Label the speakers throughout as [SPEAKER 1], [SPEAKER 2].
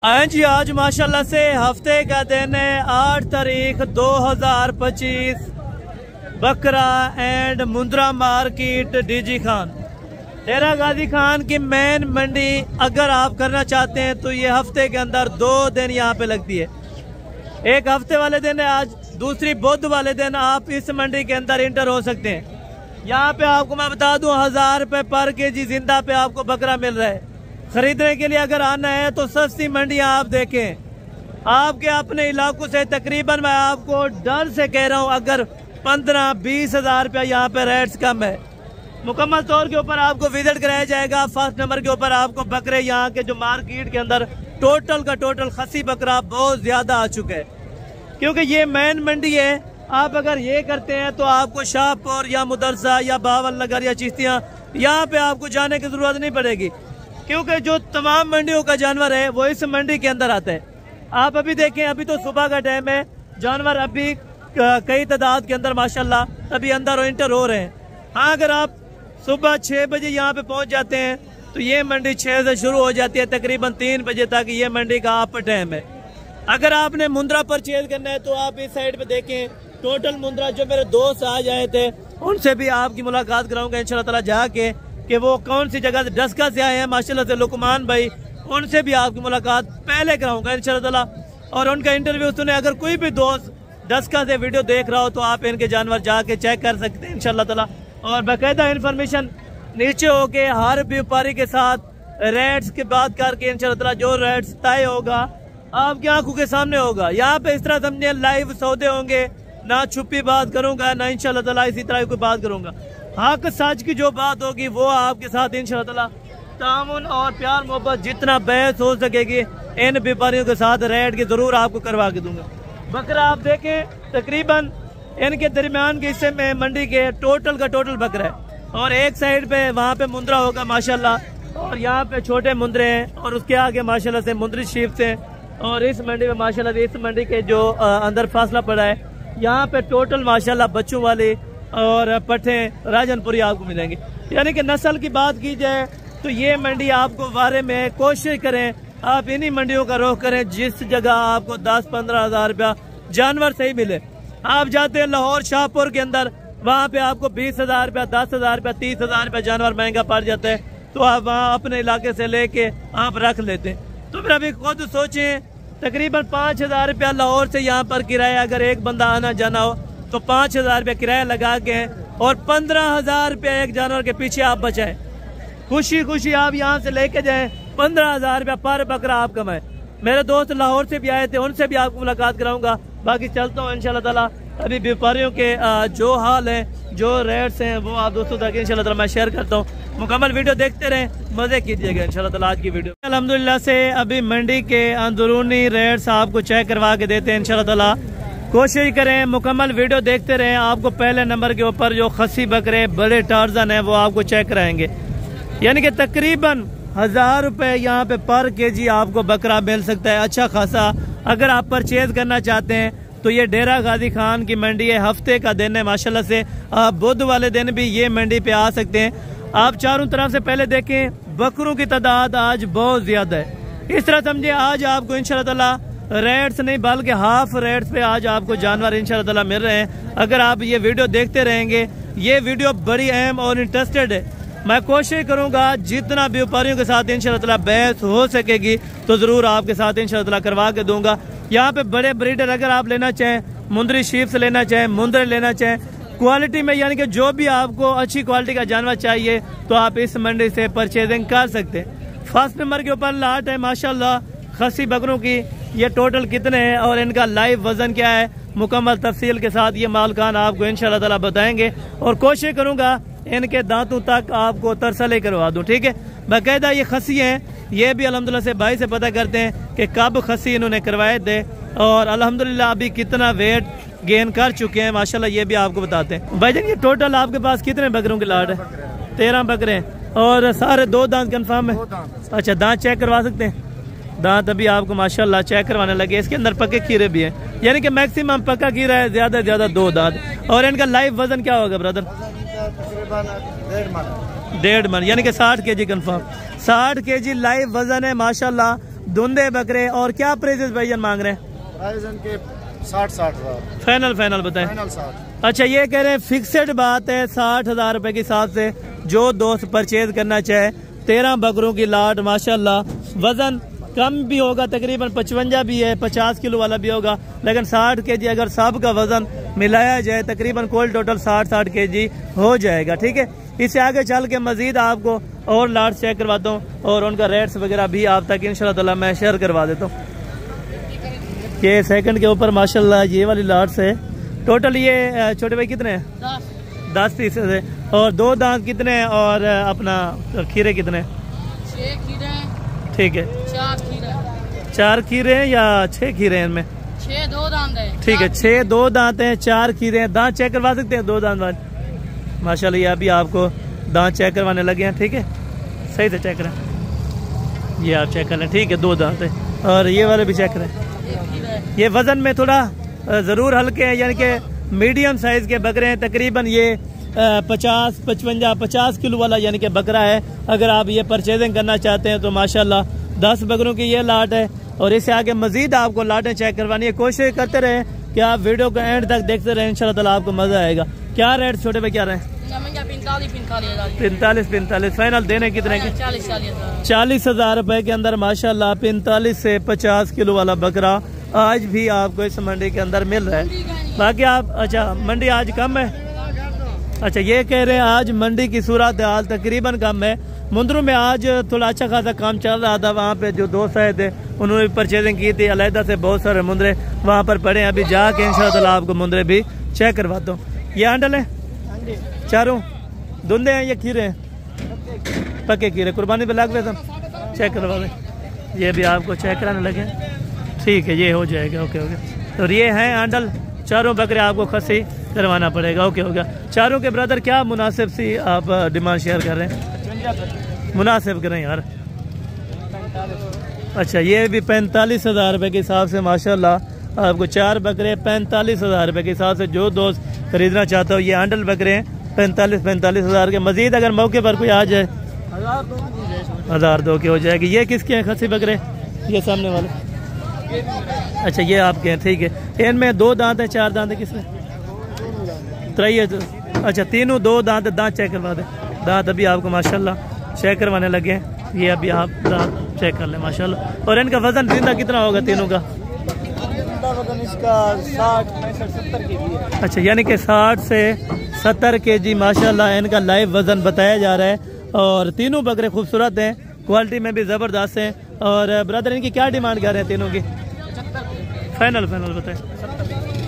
[SPEAKER 1] हाँ जी, आज माशाल्लाह से हफ्ते का दिन है 8 तारीख 2025। बकरा एंड मुंद्रा मार्केट डीजी खान डेरा गाजी खान की मेन मंडी अगर आप करना चाहते हैं तो ये हफ्ते के अंदर 2 दिन यहाँ पे लगती है। एक हफ्ते वाले दिन है आज, दूसरी बुध वाले दिन आप इस मंडी के अंदर इंटर हो सकते हैं। यहाँ पे आपको मैं बता दूं 1000 रुपये पर केजी जिंदा पे आपको बकरा मिल रहा है। खरीदने के लिए अगर आना है तो सस्ती मंडियाँ आप देखें, आपके अपने इलाकों से तकरीबन मैं आपको डर से कह रहा हूँ अगर 15-20 हज़ार रुपया यहाँ पे रेट्स कम है। मुकम्मल तौर के ऊपर आपको विजिट कराया जाएगा। फर्स्ट नंबर के ऊपर आपको बकरे यहाँ के जो मार्केट के अंदर टोटल का टोटल खसी बकरा बहुत ज्यादा आ चुका है, क्योंकि ये मेन मंडी है। आप अगर ये करते हैं तो आपको शाहपुर या मुदरसा या बावल नगर या चिश्तियाँ यहाँ पे आपको जाने की जरूरत नहीं पड़ेगी, क्योंकि जो तमाम मंडियों का जानवर है वो इस मंडी के अंदर आता है। आप अभी देखें, अभी तो सुबह का टाइम है, जानवर अभी कई तादाद के अंदर माशाल्लाह अभी अंदर और इंटर हो रहे हैं। हाँ, अगर आप सुबह 6 बजे यहाँ पे पहुँच जाते हैं तो ये मंडी 6 से शुरू हो जाती है, तकरीबन 3 बजे तक ये मंडी का आप टाइम है। अगर आपने मुंद्रा परचेज करना है तो आप इस साइड पे देखें, टोटल मुंद्रा जो मेरे दोस्त आज आए थे उनसे भी आपकी मुलाकात कराऊंगा इंशाल्लाह ताला जाके कि वो कौन सी जगह से डस्का से आए हैं माशाल्लाह से लुकमान भाई, उनसे भी आपकी मुलाकात पहले कराऊंगा इंशाल्लाह ताला और उनका इंटरव्यू सुने। अगर कोई भी दोस्त डस्का से वीडियो देख रहा हो तो आप इनके जानवर जाके चेक कर सकते हैं इंशाल्लाह ताला, और बाकायदा इन्फॉर्मेशन नीचे होके हर व्यापारी के साथ रेट्स की बात करके इंशाल्लाह ताला जो रेट्स तय होगा आपकी आंखों के सामने होगा। यहाँ पे इस तरह समझे लाइव सौदे होंगे, ना छुपी बात करूंगा ना इंशाल्लाह ताला इसी तरह कोई बात करूंगा। हक सच की जो बात होगी वो आपके साथ इंशाल्लाह ताला तामुन और प्यार मोहब्बत जितना बहस हो सकेगी इन व्यापारियों के साथ रेट की जरूर आपको करवा के दूंगा। बकरा आप देखें, तकरीबन इनके दरमियान के हिस्से में मंडी के टोटल का टोटल बकरा है, और एक साइड पे वहाँ पे मुंद्रा होगा माशाल्लाह, और यहाँ पे छोटे मुंद्रे हैं, और उसके आगे माशाल्लाह से मुंद्री शीफ से, और इस मंडी में माशाल्लाह इस मंडी के जो अंदर फासला पड़ा है यहाँ पे टोटल माशाल्लाह बच्चों वाले और पट्टे राजनपुरी आपको मिलेंगे। यानी कि नस्ल की बात की जाए तो ये मंडी आपको बारे में कोशिश करें आप इन्हीं मंडियों का रुख करें जिस जगह आपको 10-15 हज़ार रुपया जानवर सही मिले। आप जाते हैं लाहौर शाहपुर के अंदर, वहाँ पे आपको 20 हज़ार रुपया, 10 हज़ार रुपया, 30 हज़ार रुपया जानवर महंगा पड़ जाता है, तो आप वहाँ अपने इलाके से लेके आप रख लेते हैं। तो फिर अभी खुद सोचें, तकरीबन 5 हज़ार रुपया लाहौर से यहाँ पर किराया, अगर एक बंदा आना जाना हो तो 5 हज़ार रुपया किराया लगा के और 15 हज़ार रुपया एक जानवर के पीछे आप बचाएं। खुशी खुशी आप यहाँ से लेके जाएं, 15 हज़ार रुपया पर बकरा आप कमाएं। मेरे दोस्त लाहौर से भी आए थे, उनसे भी आपको मुलाकात कराऊंगा। बाकी चलता हूँ इंशाल्लाह ताला, अभी व्यापारियों के जो हाल है, जो रेट्स हैं वो आप दोस्तों तक इंशाल्लाह ताला मैं शेयर करता हूँ। मुकम्मल वीडियो देखते रहें, मजे कीजिएगा इंशाल्लाह ताला आज की वीडियो। अल्हम्दुलिल्लाह से अभी मंडी के अंदरूनी रेट्स आपको चेक करवा के देते हैं इंशाल्लाह ताला। कोशिश करें मुकम्मल वीडियो देखते रहें, आपको पहले नंबर के ऊपर जो खसी बकरे बड़े टार्जन है वो आपको चेक कराएंगे। यानी कि तकरीबन 1000 रुपये यहाँ पे पर केजी आपको बकरा मिल सकता है अच्छा खासा। अगर आप परचेज करना चाहते हैं तो ये डेरा गाजी खान की मंडी है, हफ्ते का दिन है माशाल्लाह से, आप बुध वाले दिन भी ये मंडी पे आ सकते हैं। आप चारों तरफ से पहले देखें, बकरों की तादाद आज बहुत ज्यादा है। इस तरह समझे आज आपको इंशाल्लाह ताला रेट्स नहीं बल्कि हाफ रेट्स पे आज आपको जानवर इंशाल्लाह ताला मिल रहे हैं। अगर आप ये वीडियो देखते रहेंगे, ये वीडियो बड़ी अहम और इंटरेस्टेड है। मैं कोशिश करूंगा जितना व्यापारियों के साथ इंशाल्लाह ताला बहस हो सकेगी तो जरूर आपके साथ इंशाल्लाह ताला करवा के दूंगा। यहाँ पे बड़े ब्रीडर अगर आप लेना चाहें, मुंद्री शीप से लेना चाहें, मुंद्रे लेना चाहें, क्वालिटी में यानी कि जो भी आपको अच्छी क्वालिटी का जानवर चाहिए तो आप इस मंडी से परचेजिंग कर सकते हैं। फर्स्ट नंबर के ऊपर लाट है माशाल्लाह खसी बकरों की। ये टोटल कितने हैं और इनका लाइव वजन क्या है, मुकम्मल तफसील के साथ ये मालकान आपको इंशाल्लाह ताला बताएंगे, और कोशिश करूंगा इनके दांतों तक आपको तरसले करवा दूं। ठीक है, बाकायदा ये खसी हैं, ये भी अल्हम्दुलिल्लाह से भाई से पता करते हैं कि कब खसी इन्होंने करवाए थे, और अल्हम्दुलिल्लाह अभी कितना वेट गेन कर चुके हैं माशाल्लाह, ये भी आपको बताते हैं। भाईजान ये टोटल आपके पास कितने बकरों की लाट है? 13 बकरे, और सारे 2 दांत कंफर्म है? अच्छा, दांत चेक करवा सकते हैं? दांत अभी आपको माशाल्लाह चेक करवाने लगे। इसके अंदर पक्के खीरे भी हैं, यानी कि मैक्सिमम पक्का खीरा है, ज्यादा से ज्यादा 2 दांत। और इनका लाइव वजन क्या होगा ब्रदर?
[SPEAKER 2] तकरीबन 1.5 मन,
[SPEAKER 1] यानी कि 60 kg कंफर्म। 60 kg लाइव वजन है माशाल्लाह। धुंधे बकरे। और क्या प्राइसेस भाईजान मांग रहे हैं?
[SPEAKER 2] प्राइस इनके 60,000
[SPEAKER 1] फाइनल बताएं।
[SPEAKER 2] फाइनल 60।
[SPEAKER 1] अच्छा, ये कह रहे हैं फिक्सेड बात है 60,000 रुपए के हिसाब से जो दोस्त परचेज करना चाहे। 13 बकरों की लाट माशाल्लाह। वजन कम भी होगा, तकरीबन 55 भी है, 50 किलो वाला भी होगा, लेकिन 60 kg अगर सब का वजन मिलाया जाए तकरीबन कुल टोटल 60 kg हो जाएगा। ठीक है, इससे आगे चल के मजीद आपको और लाट चेक करवाता हूँ और उनका रेट्स वगैरह भी आप तक इंशाल्लाह ताला मैं शेयर करवा देता हूँ। ये सेकंड के ऊपर माशाल्लाह ये वाली लाट्स है। टोटल ये छोटे भाई कितने हैं? 10 पीसेस है। और 2 दांत कितने हैं और अपना खीरे कितने?
[SPEAKER 3] 6 खीरे। ठीक है, 4 खीरे।
[SPEAKER 1] 4 खीरे हैं या 6 खीरे हैं इनमें?
[SPEAKER 3] 6 2 दांत है।
[SPEAKER 1] ठीक है, 6 2 दांत हैं, 4 खीरे हैं। दांत चेक करवा सकते हैं 2 दांत वाले? माशाल्लाह ये अभी आपको दांत चेक करवाने लगे हैं। ठीक है, सही से चेक करें, ये आप चेक कर लें। ठीक है, 2 दांत है। और ये वाले भी चेक करें। ये वजन में थोड़ा ज़रूर हल्के हैं, यानी कि मीडियम साइज़ के बकरे हैं। तकरीबन ये 50 55 50 किलो वाला यानी कि बकरा है। अगर आप ये परचेजिंग करना चाहते हैं तो माशाल्लाह 10 बकरों की ये लाट है। और इससे आगे मजीद आपको लाटें चेक करवानी है। कोशिश करते रहे कि आप वीडियो को एंड तक देखते रहे, इंशाल्लाह ताला आपको मजा आएगा। क्या रेट छोटे पे क्या रहे? 45 फाइनल देने कितने के? 40,000 रुपए के अंदर माशाल्लाह 45 से 50 किलो वाला बकरा आज भी आपको इस मंडी के अंदर मिल रहा है। बाकी आप अच्छा मंडी आज कम है। अच्छा, ये कह रहे हैं आज मंडी की सूरत हाल तकरीबन कम है। मुंद्रू में आज थोड़ा अच्छा खासा काम चल रहा था। वहाँ पे जो दोस्त आए थे उन्होंने भी परचेजिंग की थी। अलहदा से बहुत सारे मुंद्रे वहाँ पर पड़े हैं। अभी जाके इंशाल्लाह आपको मुंद्रे भी चेक करवाता हूँ। ये हैंडल है चारों धुंधे हैं, ये खीरे हैं? पक्के खीरे कुर्बानी पे लग गए सब चेक करवा दें। ये भी आपको चेक कराने लगे। ठीक है, ये हो जाएगा। ओके हो गया। तो ये हैं हैंडल, चारों बकरे आपको खसी करवाना पड़ेगा। ओके हो गया। चारों के ब्रदर क्या मुनासिब सी आप डिमांड शेयर कर रहे हैं? मुनासिब करें यार। अच्छा, ये भी 45,000 रुपये के हिसाब से माशाल्लाह आपको 4 बकरे 45,000 रुपये के हिसाब से जो दोस्त खरीदना चाहता हो। ये हैंडल बकरे हैं 45,000 के। मजीद अगर मौके पर कोई आ जाए 1,002 के हो जाएगी। ये किसके हैं खसी बकरे? ये सामने वाले। अच्छा, ये आपके हैं। ठीक है, इनमें 2 दांत है 4 दांत है? किसमें 3 है? अच्छा, तीनों 2 दांत। दांत चेक करवा दें। दांत अभी आपको माशाल्लाह चेक करवाने लगे हैं। ये अभी आप दांत चेक कर लें माशाल्लाह। और इनका वजन जिंदा कितना होगा तीनों का?
[SPEAKER 2] वजन इसका 60 65 70 kg है।
[SPEAKER 1] अच्छा, यानी कि 60 से 70 kg माशाल्लाह इनका लाइव वजन बताया जा रहा है। और तीनों बकरे खूबसूरत हैं, क्वालिटी में भी ज़बरदस्त हैं। और ब्रदर इनकी क्या डिमांड कर रहे हैं तीनों की? फाइनल बताएं।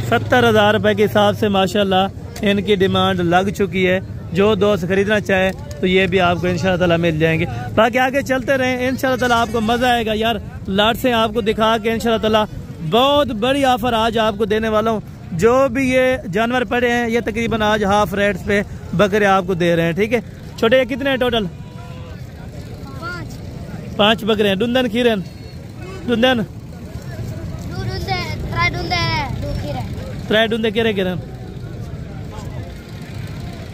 [SPEAKER 1] 70,000 रुपये के हिसाब से माशाल्लाह इनकी डिमांड लग चुकी है। जो दोस्त खरीदना चाहे तो ये भी आपको इंशाल्लाह ताला मिल जाएंगे। बाकी आगे चलते रहें, इंशाल्लाह ताला आपको मज़ा आएगा यार। लाट से आपको दिखा के इंशाल्लाह ताला बहुत बड़ी ऑफर आज आपको देने वाला हूँ। जो भी ये जानवर पड़े हैं ये तकरीबन आज हाफ रेट्स पे बकरे आपको दे रहे हैं। ठीक है, छोटे कितने हैं टोटल? 5 बकरे हैं। दुंदन खीरन दुंदन त्रै डूंदे किरे किरन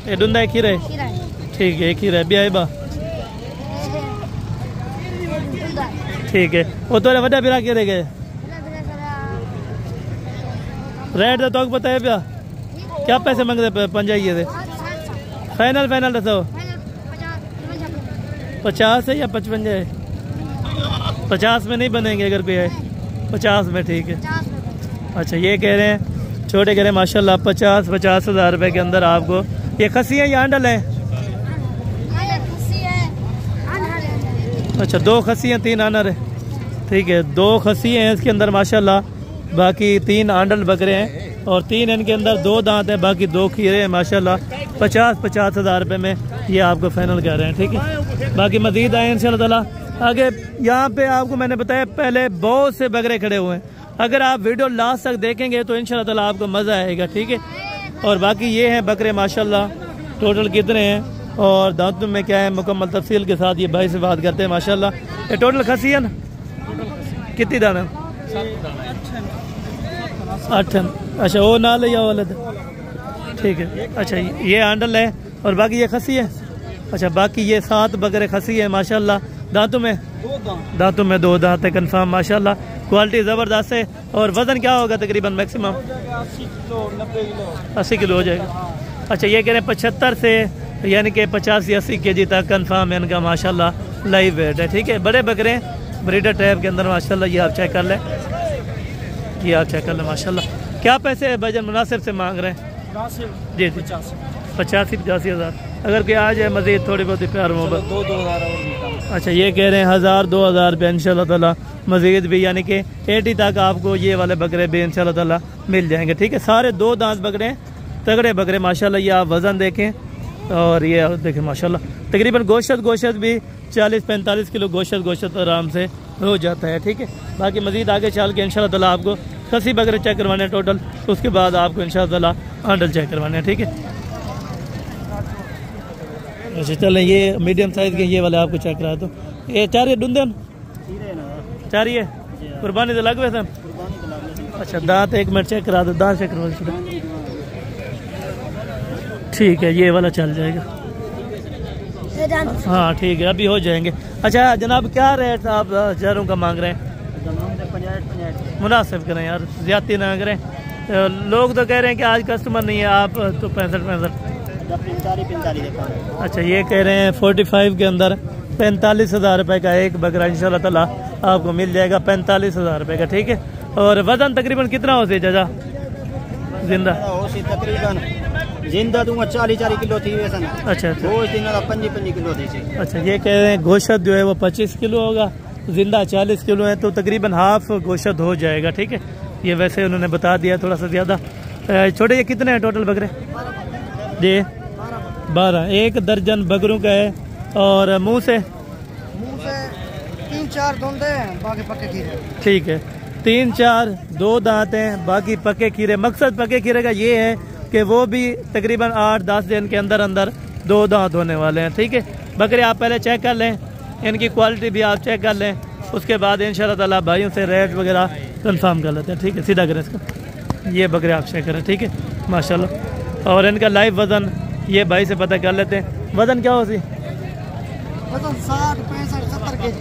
[SPEAKER 1] ये डूंदा खीरे। ठीक है, खीरा ब्याह बा। ठीक है, वो तो वड्डा बिरा किरे गए रेट तो बताया पिया क्या पैसे मंगते पंजाइए थे? फाइनल दसो 50 है या 55 है? 50 में नहीं बनेंगे अगर पे है 50 में। ठीक है, अच्छा ये कह रहे हैं छोटे कह रहे हैं माशाल्लाह 50,000 रुपये के अंदर आपको ये खसी है या हैंडल है? अच्छा, 2 खसी हैं 3 आनर है। ठीक है, 2 खसी हैं इसके अंदर माशाल्लाह, बाकी 3 आंडल बकरे हैं और 3 इनके अंदर 2 दांत हैं, बाकी 2 खीरे हैं माशाल्लाह। 50,000 रुपये में ये आपको फाइनल कर रहे हैं। ठीक है, बाकी मजीद आए इंशाल्लाह ताला आगे। यहाँ पे आपको मैंने बताया पहले बहुत से बकरे खड़े हुए हैं। अगर आप वीडियो लास्ट तक देखेंगे तो इंशाल्लाह ताला आपको मज़ा आएगा। ठीक है, और बाकी ये हैं बकरे माशाल्लाह टोटल कितने हैं और दांतों में क्या है मुकम्मल तफसील के साथ ये भाई से बात करते हैं माशाल्लाह। ये टोटल खसी है ना? कितनी दाना? 8। अच्छा, वो ना ले या वाले? ठीक है, अच्छा ये हैंडल है और बाकी ये खसी है। अच्छा, बाकी ये 7 बकरे खसी है माशाल्लाह दांतों में?
[SPEAKER 2] दो दांत।
[SPEAKER 1] दांतों में 2 दांत है कंफर्म माशाल्लाह, क्वालिटी ज़बरदस्त है। और वज़न क्या होगा तकरीबन मैक्सिमम?
[SPEAKER 2] 80 किलो 90 किलो
[SPEAKER 1] 80 किलो हो जाएगा। अच्छा, ये कह रहे हैं 75 से यानी कि 85-80 kg तक कंफर्म है इनका माशाल्लाह लाइव वेट है। ठीक है, बड़े बकरे ब्रीडर टाइप के अंदर माशाल्लाह, ये आप चेक कर लें, ये आप चेक कर लें माशाल्लाह। क्या पैसे भाईजान मुनासिब से मांग रहे हैं? जी जी 85-85 हज़ार। अगर कोई आ जाए मज़ीद थोड़ी बहुत प्यार मोहब्बत
[SPEAKER 2] 2-2000 और भी कम।
[SPEAKER 1] अच्छा, ये कह रहे हैं 1000-2000 रुपये इंशाल्लाह ताला मज़ीद भी, यानी कि 80 तक आपको ये वाले बकरे भी इंशाल्लाह ताला मिल जाएंगे। ठीक है, सारे 2 दांत बकरे हैं, तगड़े बकरे माशाल्लाह। ये आप वज़न देखें और ये देखें माशाल्लाह, तकरीबन गोश्त भी 40-45 किलो गोश्त आराम से हो जाता है। ठीक है, बाकी मज़ीद आगे चल के इंशाल्लाह ताला आपको खसी बकरे चेक करवाने टोटल, उसके बाद आपको इंशाल्लाह ताला हैंडल चेक करवाने हैं। ठीक है, अच्छा चलें, ये मीडियम साइज़ के ये वाले आपको चेक करा दो। ये चारिए डूंदे चारिए कुर्बानी तो लग हुए थे। अच्छा, दांत 1 मिनट चेक करा दो, दांत चेक करवा दो। ठीक है, ये वाला चल जाएगा। हाँ ठीक है, अभी हो जाएंगे। अच्छा जनाब, क्या रेट आप हज़ारों का मांग रहे हैं? मुनासिब करें यार, ज़्यादती ना करें। लोग तो कह रहे हैं कि आज कस्टमर नहीं है, आप तो 65। अच्छा, ये कह रहे हैं 45 के अंदर 45 हज़ार रुपये का एक बकरा इंशाल्लाह ताला आपको मिल जाएगा, 45 हज़ार रुपये का। ठीक है, और वज़न तकरीबन कितना हो जाएगा जिंदा?
[SPEAKER 2] तकरीबन जिंदा दूंगा 40 किलो थी वैसा।
[SPEAKER 1] अच्छा
[SPEAKER 2] 5 किलो थी।
[SPEAKER 1] अच्छा, ये कह रहे हैं गोश्त जो है वो 25 किलो होगा, जिंदा 40 किलो है, तो तकरीबन हाफ गोश्त हो जाएगा। ठीक है, ये वैसे उन्होंने बता दिया थोड़ा सा ज़्यादा। छोटे ये कितने हैं टोटल बकरे? जी 12, 1 दर्जन बकरों का है। और मुंह से
[SPEAKER 2] 3-4 धुंधे हैं, बाकी पक्के खीरे।
[SPEAKER 1] ठीक है, 3-4 2 दांत हैं, बाकी पक्के खीरे। मकसद पक्के खीरे का ये है कि वो भी तकरीबन 8-10 दिन के अंदर अंदर 2 दांत होने वाले हैं। ठीक है, बकरे आप पहले चेक कर लें, इनकी क्वालिटी भी आप चेक कर लें, उसके बाद इंशाल्लाह ताला भाइयों से रेट वगैरह कंफर्म कर लेते हैं। ठीक है, सीधा करें इसको, ये बकरे आप चेक करें। ठीक है माशाल्लाह, और इनका लाइव वज़न ये भाई से पता कर लेते हैं। वज़न क्या हो सी?
[SPEAKER 2] वज़न 60-65-70 kg।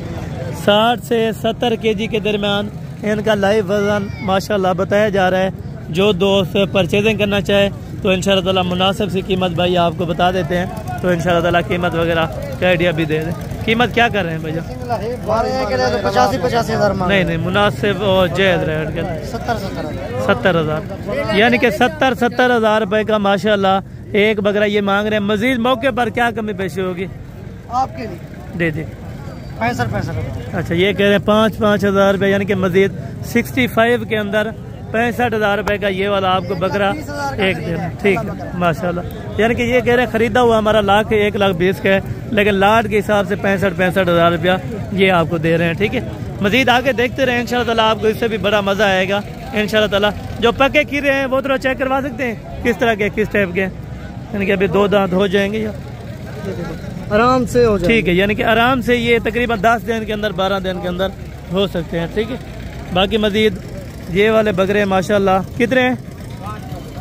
[SPEAKER 1] 60 से 70 kg के दरमियान इनका लाइव वज़न माशाल्लाह बताया जा रहा है। जो दोस्त परचेजिंग करना चाहे तो इंशाल्लाह ताला मुनासिब सी कीमत भाई आपको बता देते हैं, तो इंशाल्लाह ताला कीमत वगैरह का आइडिया भी दे दें। कीमत क्या कर रहे हैं भैया?
[SPEAKER 2] 85-85 हज़ार।
[SPEAKER 1] नहीं, मुनासिब और जायज़ रेट के 70 हज़ार, यानी कि 70 हज़ार रुपये का माशाल्लाह एक बकरा ये मांग रहे हैं। मजीद मौके पर क्या कमी पेशी होगी
[SPEAKER 2] आपके लिए?
[SPEAKER 1] दे दी
[SPEAKER 2] 65
[SPEAKER 1] अच्छा, ये कह रहे हैं 5-5 हज़ार रुपये, यानी कि मजीद 65 के अंदर 65 हज़ार रुपये का ये वाला आपको बकरा एक दिन। ठीक है माशाल्लाह, यानी कि ये कह रहे हैं ख़रीदा हुआ हमारा 1,20,000 का है, लेकिन लाट के हिसाब से 65 हज़ार रुपया ये आपको दे रहे हैं। ठीक है, मजीद आगे देखते रहे, इंशाल्लाह ताला आपको इससे भी बड़ा मज़ा आएगा इंशाल्लाह ताला। जो पक्के खीरे हैं वो थोड़ा चेक करवा सकते हैं, किस तरह के किस टाइप के, यानी कि अभी 2 दांत हो जाएंगे या
[SPEAKER 2] आराम से हो जाए।
[SPEAKER 1] ठीक है, यानी कि आराम से ये तकरीबन 10 दिन के अंदर 12 दिन के अंदर हो सकते हैं। ठीक है, बाकी मजीद ये वाले बकरे माशाल्लाह कितने हैं?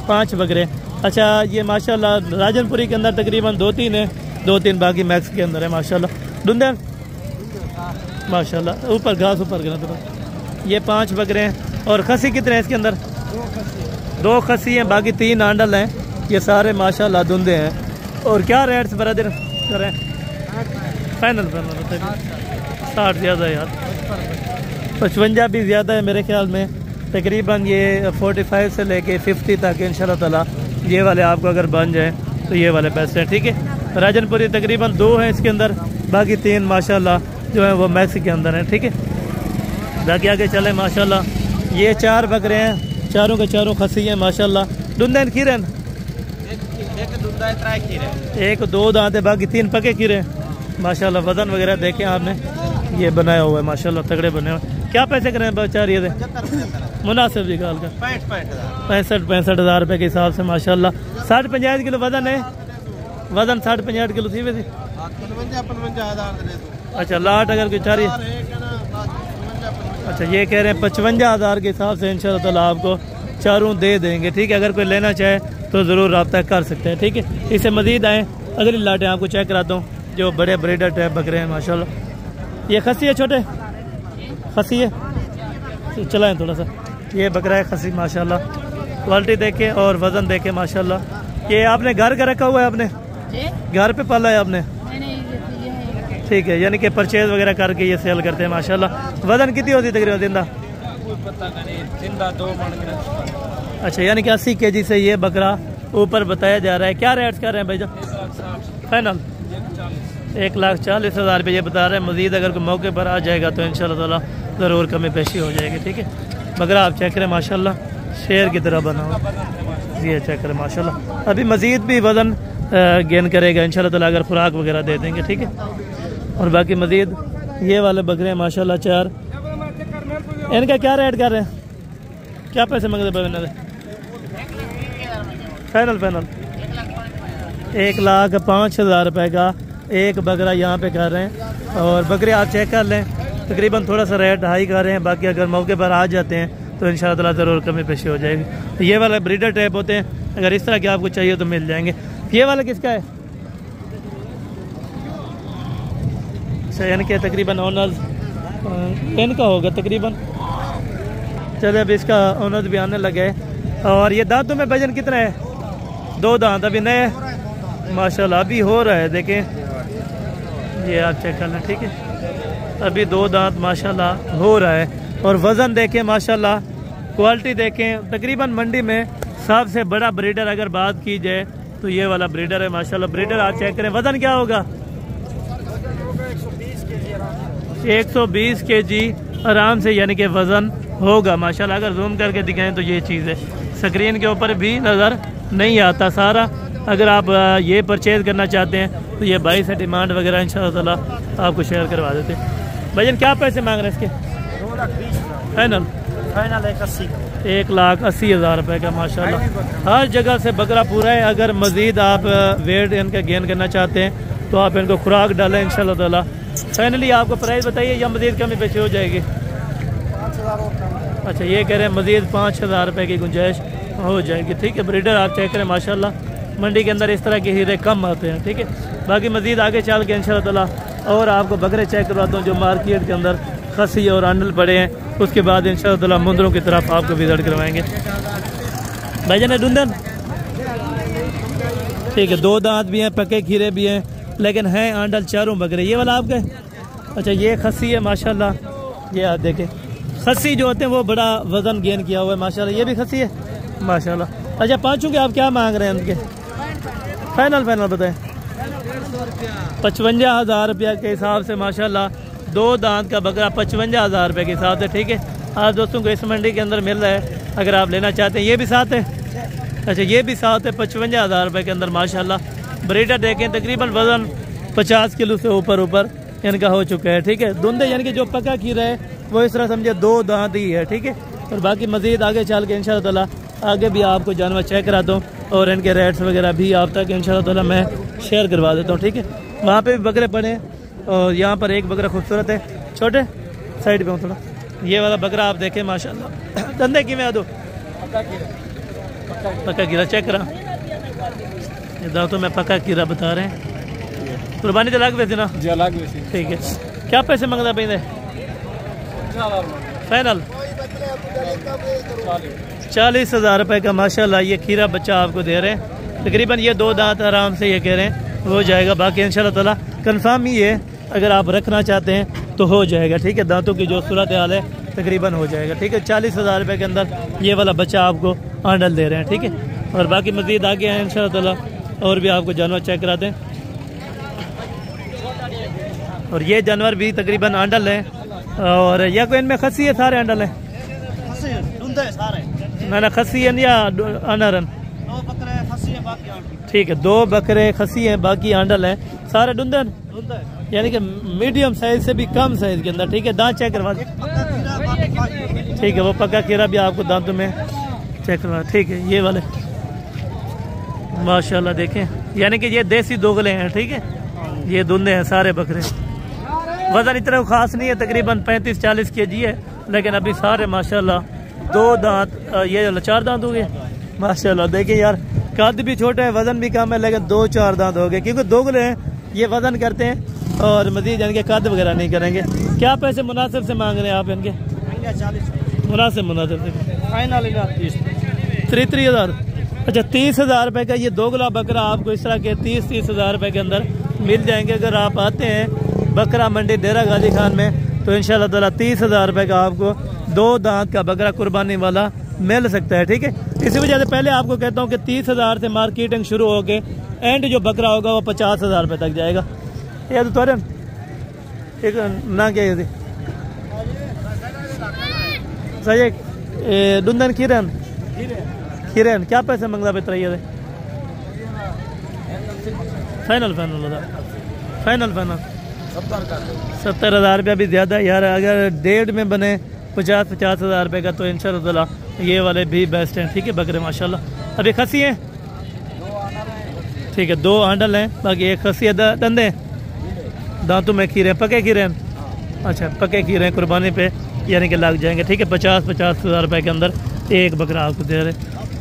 [SPEAKER 1] 5 बकरे। अच्छा, ये माशाल्लाह राजनपुरी के अंदर तकरीबन 2-3 है, 2-3 बाकी मैक्स के अंदर है माशाल्लाह। डुंदर माशाल्लाह ऊपर घास ऊपर गिरा थोड़ा। ये 5 बकरे हैं। और खसी कितने हैं इसके अंदर? 2 खसी हैं, बाकी 3 आंडल हैं। ये सारे माशाल्लाह धुंधे हैं। और क्या रेट से बराबर करें? फाइनल 60 ज़्यादा है यार, 55 भी ज़्यादा है मेरे ख्याल में। तकरीबन ये 45 से लेके 50 तक इंशाल्लाह ताला ये वाले आपको अगर बन जाए तो ये वाले बेस्ट हैं। ठीक है, राजनपुरी तकरीबन 2 हैं इसके अंदर, बाकी 3 माशाल्लाह जो है वो मैक्स के अंदर हैं। ठीक है, बाकी आगे चले माशाल्लाह। ये 4 बकरे हैं, चारों के चारों खसी हैं माशाल्लाह। डुंदन खीरन एक 2 दांत है, बाकी 3 पके खीरे माशाल्लाह। वजन वगैरह देखें आपने, ये बनाया हुआ है माशाल्लाह, तगड़े बने हुए। क्या पैसे करें बेचारे? मुनासिब जी गाल का 65 हज़ार रुपये के हिसाब से माशाल्लाह। 60-65 किलो वजन है, वजन 60-65 किलो थी वैसे। अच्छा, लाट अगर कोई चारी, अच्छा ये कह रहे हैं 55 हज़ार के हिसाब से इंशाल्लाह ताला आपको चारों दे देंगे। ठीक है, अगर कोई लेना चाहे तो ज़रूर रब्ता कर सकते हैं। ठीक है, इससे मज़ीद आएँ अगली लाटें आपको चेक कराता हूँ, जो बड़े ब्रीडर टाइप बकरे हैं माशाल्लाह। ये खसी है छोटे, खसी है, चलाएं थोड़ा सा। ये बकरा है खसी माशाल्लाह, क्वालिटी देखें और वजन देखें माशाल्लाह। ये आपने घर का रखा हुआ है, आपने घर पे पाला है आपने? ठीक है, यानी कि परचेज वगैरह करके ये सेल करते हैं माशाल्लाह। वजन कितनी होती है तकरीबन जिंदा?
[SPEAKER 2] जिंदा 2 मन।
[SPEAKER 1] अच्छा, यानी कि 80 kg से ये बकरा ऊपर बताया जा रहा है। क्या रेट्स कर रहे हैं भाईजान? फाइनल 1,40,000 रुपये ये बता रहे हैं। मजीद अगर कोई मौके पर आ जाएगा तो इंशाल्लाह ताला ज़रूर कमी पेशी हो जाएगी। ठीक है, बकरा आप चेक करें माशाल्लाह, शेर की तरह बना हुआ, ये चेक करें माशाल्लाह। अभी मजीद भी वज़न गेन करेगा इंशाल्लाह ताला अगर खुराक वगैरह दे देंगे। ठीक है, और बाकी मजीद ये वाले बकरे माशाल्लाह 4, इनका क्या रेट कर रहे हैं? क्या पैसे मांगते भाई? फाइनल 1,05,000 रुपये का एक बकरा यहाँ पे कर रहे हैं। और बकरे आप चेक कर लें, तकरीबन थोड़ा सा रेट हाई कर रहे हैं। बाकी अगर मौके पर आ जाते हैं तो इंशाल्लाह ताला ज़रूर कमी पेशी हो जाएगी। तो ये वाले ब्रीडर टाइप होते हैं, अगर इस तरह के आपको चाहिए तो मिल जाएंगे। ये वाला किसका है? अच्छा, यानी कि तकरीबन ओनर्स इनका होगा तकरीबन। चले अब इसका ओनर्स भी आने लगे। और ये दांतों में वजन कितना है? 2 दांत अभी नए माशाल्लाह अभी हो रहा है। देखें ये आप चेक कर लें। ठीक है, अभी 2 दांत माशाल्लाह हो रहा है। और वज़न देखें माशाल्लाह, क्वालिटी देखें। तकरीबन मंडी में सबसे बड़ा ब्रीडर अगर बात की जाए तो ये वाला ब्रीडर है माशाल्लाह। ब्रीडर आप चेक करें, वज़न क्या होगा? 120 kg आराम से, यानी कि वज़न होगा माशाल्लाह। अगर जूम करके दिखाएं तो ये चीज़ है, स्क्रीन के ऊपर भी नज़र नहीं आता सारा। अगर आप ये परचेज़ करना चाहते हैं तो ये भाई से डिमांड वगैरह इंशाल्लाह ताला आपको शेयर करवा देते हैं। भाईजान क्या पैसे मांग रहे हैं इसके?
[SPEAKER 2] 2,20,000
[SPEAKER 1] फाइनल 1,80,000 रुपये का माशाल्लाह। हर जगह से बकरा पूरा है। अगर मज़ीद आप वेट इनका गेन करना चाहते हैं तो आप इनको खुराक डालें इंशाल्लाह ताला। फाइनली आपको प्राइस बताइए या मज़ीद कमी पेशी हो जाएगी?
[SPEAKER 2] 5,000।
[SPEAKER 1] अच्छा, ये कह रहे हैं मज़ीद 5,000 रुपये की गुंजाइश हो जाएगी। ठीक है, ब्रीडर आप चेक करें माशाल्लाह, मंडी के अंदर इस तरह के हीरे कम आते हैं। ठीक है, बाकी मज़ीद आगे चल के इंशाल्लाह ताला और आपको बकरे चेक करवाता हूँ जो मार्केट के अंदर खसी और अंडल पड़े हैं। उसके बाद इंशाल्लाह ताला मुंदरों की तरफ आपको विजिट करवाएंगे। भाईजान डुंदन ठीक है, 2 दांत भी हैं, पके खीरे भी हैं, लेकिन हैं अंडल चारों बकरे। ये वाला आपके? अच्छा, ये खसी है माशाल्लाह। ये आप देखें, खसी जो होते हैं वो बड़ा वज़न गेन किया हुआ है माशाल्लाह। ये भी खसी है माशाल्लाह। अच्छा, पाँचों के आप क्या मांग रहे हैं उनके? फाइनल बताएं। 55,000 रुपया के हिसाब से माशाल्लाह 2 दांत का बकरा 55,000 रुपये के हिसाब से। ठीक है, आप दोस्तों को इस मंडी के अंदर मिल रहा है, अगर आप लेना चाहते हैं। ये भी साथ है? अच्छा, ये भी साथ है 55,000 रुपये के अंदर माशाल्लाह। ब्रीडर देखें, तकरीबन वज़न 50 किलो से ऊपर इनका हो चुका है। ठीक है, धुंधे यानी कि जो पका खीरा है वो इस तरह समझे 2 दांत ही है। ठीक है, और बाकी मज़ीद आगे चल के इंशाल्लाह ताला आगे भी आपको जानवर चेक कराता हूँ और इनके रेट्स वगैरह भी आप तक इंशाल्लाह ताला मैं शेयर करवा देता हूँ। ठीक है, वहाँ पे भी बकरे पड़े हैं और यहाँ पर एक बकरा खूबसूरत है। छोटे साइड पे हूँ थोड़ा। ये वाला बकरा आप देखें माशाल्लाह। धंधे की में दो पक्का कीरा चेक करा, ये दांतों में पक्का कीरा बता रहे हैं। कुर्बानी तो लग वैसे ना जी, अलग वैसे। ठीक है, क्या पैसे मांगता पे? फाइनल 40,000 रुपये का माशाल्लाह ये खीरा बच्चा आपको दे रहे हैं। तकरीबन ये 2 दांत आराम से ये कह रहे हैं हो जाएगा। बाकी इंशाल्लाह ताला कंफर्म ही है, अगर आप रखना चाहते हैं तो हो जाएगा। ठीक है, दांतों की जो सूरत हाल है तकरीबन हो जाएगा। ठीक है, 40,000 रुपये के अंदर ये वाला बच्चा आपको आंडल दे रहे हैं। ठीक है, और बाकी मज़ीद आगे हैं इंशाल्लाह ताला और भी आपको जानवर चेक कराते हैं। और ये जानवर भी तकरीबन आंडल है। और या कोई इनमें खसी है? सारे आंडल हैं? ना खसी है या अनरन?
[SPEAKER 2] 2 बकरे खसी है, बाकी आंडल।
[SPEAKER 1] ठीक है, 2 बकरे खसी हैं, बाकी आंडल हैं। सारे डुंदन यानी कि मीडियम साइज से भी कम साइज के अंदर। ठीक है, दांत चेक करवा। ठीक है, वो पक्का कीरा भी आपको दांतों में चेक करवा। ठीक है, ये वाले माशाल्लाह देखें, यानी कि ये देसी दोगले हैं। ठीक है, ये धुंधे हैं सारे बकरे। वजन इतना खास नहीं है, तकरीबन 35-40 kg है, लेकिन अभी सारे माशाल्लाह 2 दांत, ये 4 दांत हो गए माशाल्लाह। देखिए यार, कद भी छोटा है, वजन भी कम है, लेकिन 2-4 दांत हो गए, क्योंकि दोगले हैं। ये वजन करते हैं और मजीद इनके कद वगैरह नहीं करेंगे। क्या पैसे मुनासिब से मांग रहे हैं आप इनके? 40 मुनासिब से
[SPEAKER 2] फाइनल
[SPEAKER 1] 30,000। अच्छा 30,000 रुपये का ये दोगला बकरा आपको इस तरह के 30,000 रुपये के अंदर मिल जाएंगे। अगर आप आते हैं बकरा मंडी डेरा गाजी खान में तो इंशाल्लाह ताला 30,000 रुपये का आपको 2 दांत का बकरा कुर्बानी वाला मिल सकता है। ठीक है, इसी वजह से पहले आपको कहता हूँ कि 30,000 से मार्केटिंग शुरू होके एंड जो बकरा होगा वो 50,000 रुपये तक जाएगा। ये तो तोरन एक ना क्या थी सही दुंदन खीरन क्या पैसे मंगला पे तरह फाइनल 70,000 रुपया भी ज़्यादा यार। अगर 1.5 में बने 50,000 रुपये का तो इंशाल्लाह ये वाले भी बेस्ट हैं। ठीक है, बकरे माशाल्लाह। अभी खसी हैं, ठीक है, 2 हांडल हैं, बाकी एक खसी है। दंदे दांतों में खीरे पके खीरे हैं। अच्छा पके खीरे हैं कुर्बानी पे यानी कि लग जाएंगे। ठीक है, 50,000 रुपये के अंदर एक बकरा आपको दे रहे।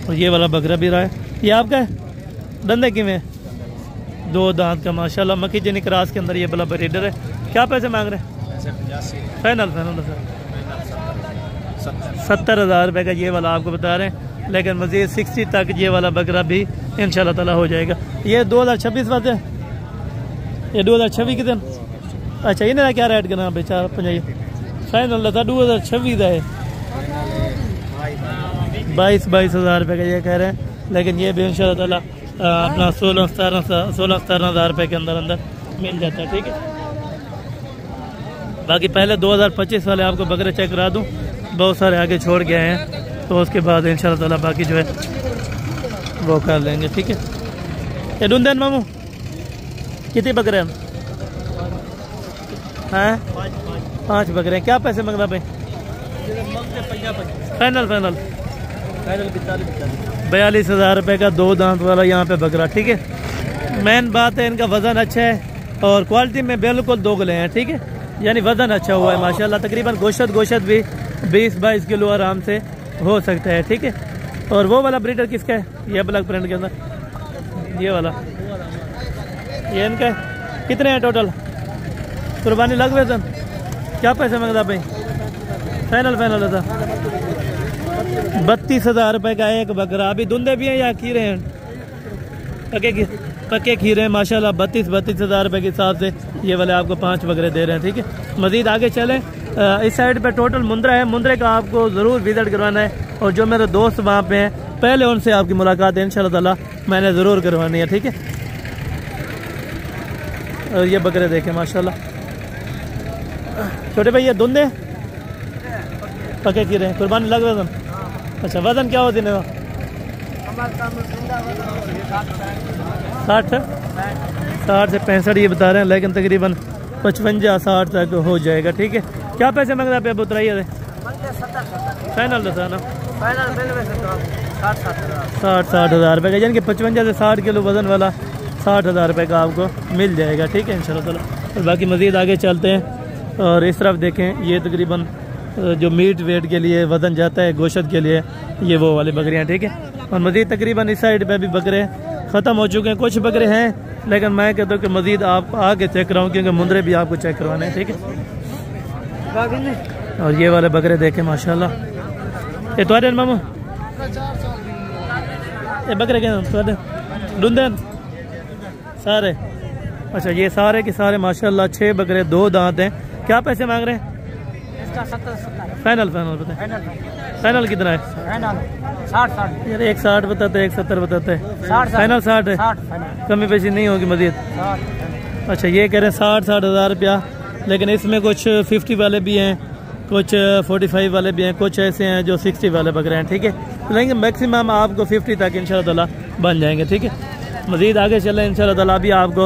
[SPEAKER 1] और ये वाला बकरा भी रहा है, ये आपका है। दंदे किमें 2 दांत का माशाल्लाह मक्खी जनी क्रास के अंदर ये वाला ब्रीडर है। क्या पैसे मांग रहे हैं? फाइनल 70,000 रुपये का ये वाला आपको बता रहे हैं, लेकिन मज़ीद 60 तक ये वाला बकरा भी इंशाल्लाह ताला हो जाएगा। ये 2026 बात है, ये 2026 के दिन। अच्छा इन्हें क्या रेट करना बेचारा पंजाई फाइनल था 2026 का है 22,000 रुपये का ये कह रहे हैं, लेकिन ये भी इंशाल्लाह ताला अपना 16-17,000 रुपये के अंदर मिल जाता है। ठीक है, बाकी पहले 2025 वाले आपको बकरे चेक करा दूँ, बहुत सारे आगे छोड़ गए हैं, तो उसके बाद इंशाल्लाह ताला बाकी जो है वो कर लेंगे। ठीक है, ये डूंदन मामू कितने बकरे हैं? 5 बकरे हैं। क्या पैसे मंगना पे? फाइनल 42,000 रुपये का 2 दांत वाला यहाँ पे बकरा। ठीक है, मेन बात है इनका वज़न अच्छा है और क्वालिटी में बिल्कुल दोगले हैं। ठीक है, यानी वज़न अच्छा हुआ है माशाल्लाह। तकरीबन गोश्त भी 20-22 किलो आराम से हो सकता है। ठीक है, और वो वाला ब्रीडर किसका है? ये ब्लैक प्रिंट के अंदर ये वाला, ये इनका है। कितने हैं टोटल कुर्बानी लग गए सन? क्या पैसे मांगता भाई? फाइनल था 32,000 रुपये का एक बकरा। अभी धुंधे भी हैं या खीरे हैं? पक्के खीरे हैं माशाल्लाह। 32,000 रुपये के हिसाब से ये वाले आपको 5 बकरे दे रहे हैं। ठीक है, मज़ीद आगे चलें। इस साइड पे टोटल मुंद्रा है, मुंद्रे का आपको ज़रूर विज़िट करवाना है, और जो मेरे दोस्त वहाँ पे हैं पहले उनसे आपकी मुलाकात है इंशाल्लाह ताला मैंने ज़रूर करवानी है। ठीक है, और ये बकरे देखें माशाल्लाह। छोटे भाई ये धुंधे पके खीरे हैं, कुर्बानी लग रहा था। अच्छा वजन क्या होती है? 60 से 65 ये बता रहे हैं, लेकिन तकरीबन 55-60 तक हो जाएगा। ठीक है, क्या पैसे मांग रहे हैं? बताइए फाइनल बता ना। 60,000 रुपये का, यानी कि 55 से 60 किलो वजन वाला 60,000 रुपये का आपको मिल जाएगा। ठीक है इंशाल्लाह ताला। और बाकी मज़ीद आगे चलते हैं और इस तरफ देखें, ये तकरीबन जो मीट वेट के लिए वज़न जाता है गोश्त के लिए, ये वो वाली बकरियाँ। ठीक है, और मज़ीद तकरीबन इस साइड पे भी बकरे ख़त्म हो चुके हैं, कुछ बकरे हैं, लेकिन मैं कहता हूँ कि मज़ीद आप आगे चेक कराऊँ, क्योंकि मुंद्रे भी आपको चेक करवाने हैं। ठीक है, और ये वाले बकरे देखें माशाल्लाह। ये तो मामू ये बकरे क्या डुंदन सारे? अच्छा ये सारे के सारे माशाल्लाह 6 बकरे 2 दांत हैं। क्या पैसे मांग रहे हैं? फाइनल बताए। फाइनल कितना है? 60 यार, एक 60 बताते, एक 70 बताते हैं। फाइनल 60 है, कमी पेशी नहीं होगी मज़ीद? अच्छा ये कह रहे हैं 60,000 रुपया, लेकिन इसमें कुछ 50 वाले भी हैं, कुछ 45 वाले भी हैं, कुछ ऐसे हैं जो 60 वाले बकरे हैं। ठीक है, लेकिन मैक्सिमम आपको 50 तक इंशाल्लाह ताला बन जाएंगे। ठीक है, मज़ीद आगे चलें इंशाल्लाह ताला। अभी आपको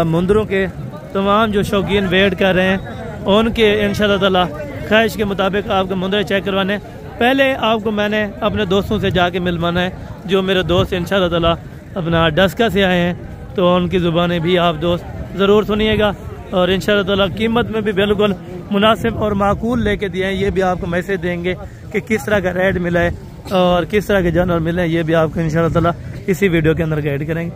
[SPEAKER 1] मुंदरों के तमाम जो शौकीन वेट कर रहे हैं उनके इंशाल्लाह ताला ख्वाहिश के मुताबिक आपको मुंदरे चेक करवाने। पहले आपको मैंने अपने दोस्तों से जाके मिलवाना है, जो मेरे दोस्त इंशाल्लाह ताला अपना डस्का से आए हैं, तो उनकी ज़ुबानें भी आप दोस्त ज़रूर सुनिएगा, और इंशाल्लाह ताला कीमत में भी बिल्कुल मुनासिब और माकूल लेके दिए हैं। ये भी आपको मैसेज देंगे कि किस तरह का रेट मिला है और किस तरह के जानवर मिले हैं, ये भी आपको इंशाल्लाह ताला इसी वीडियो के अंदर गाइड करेंगे।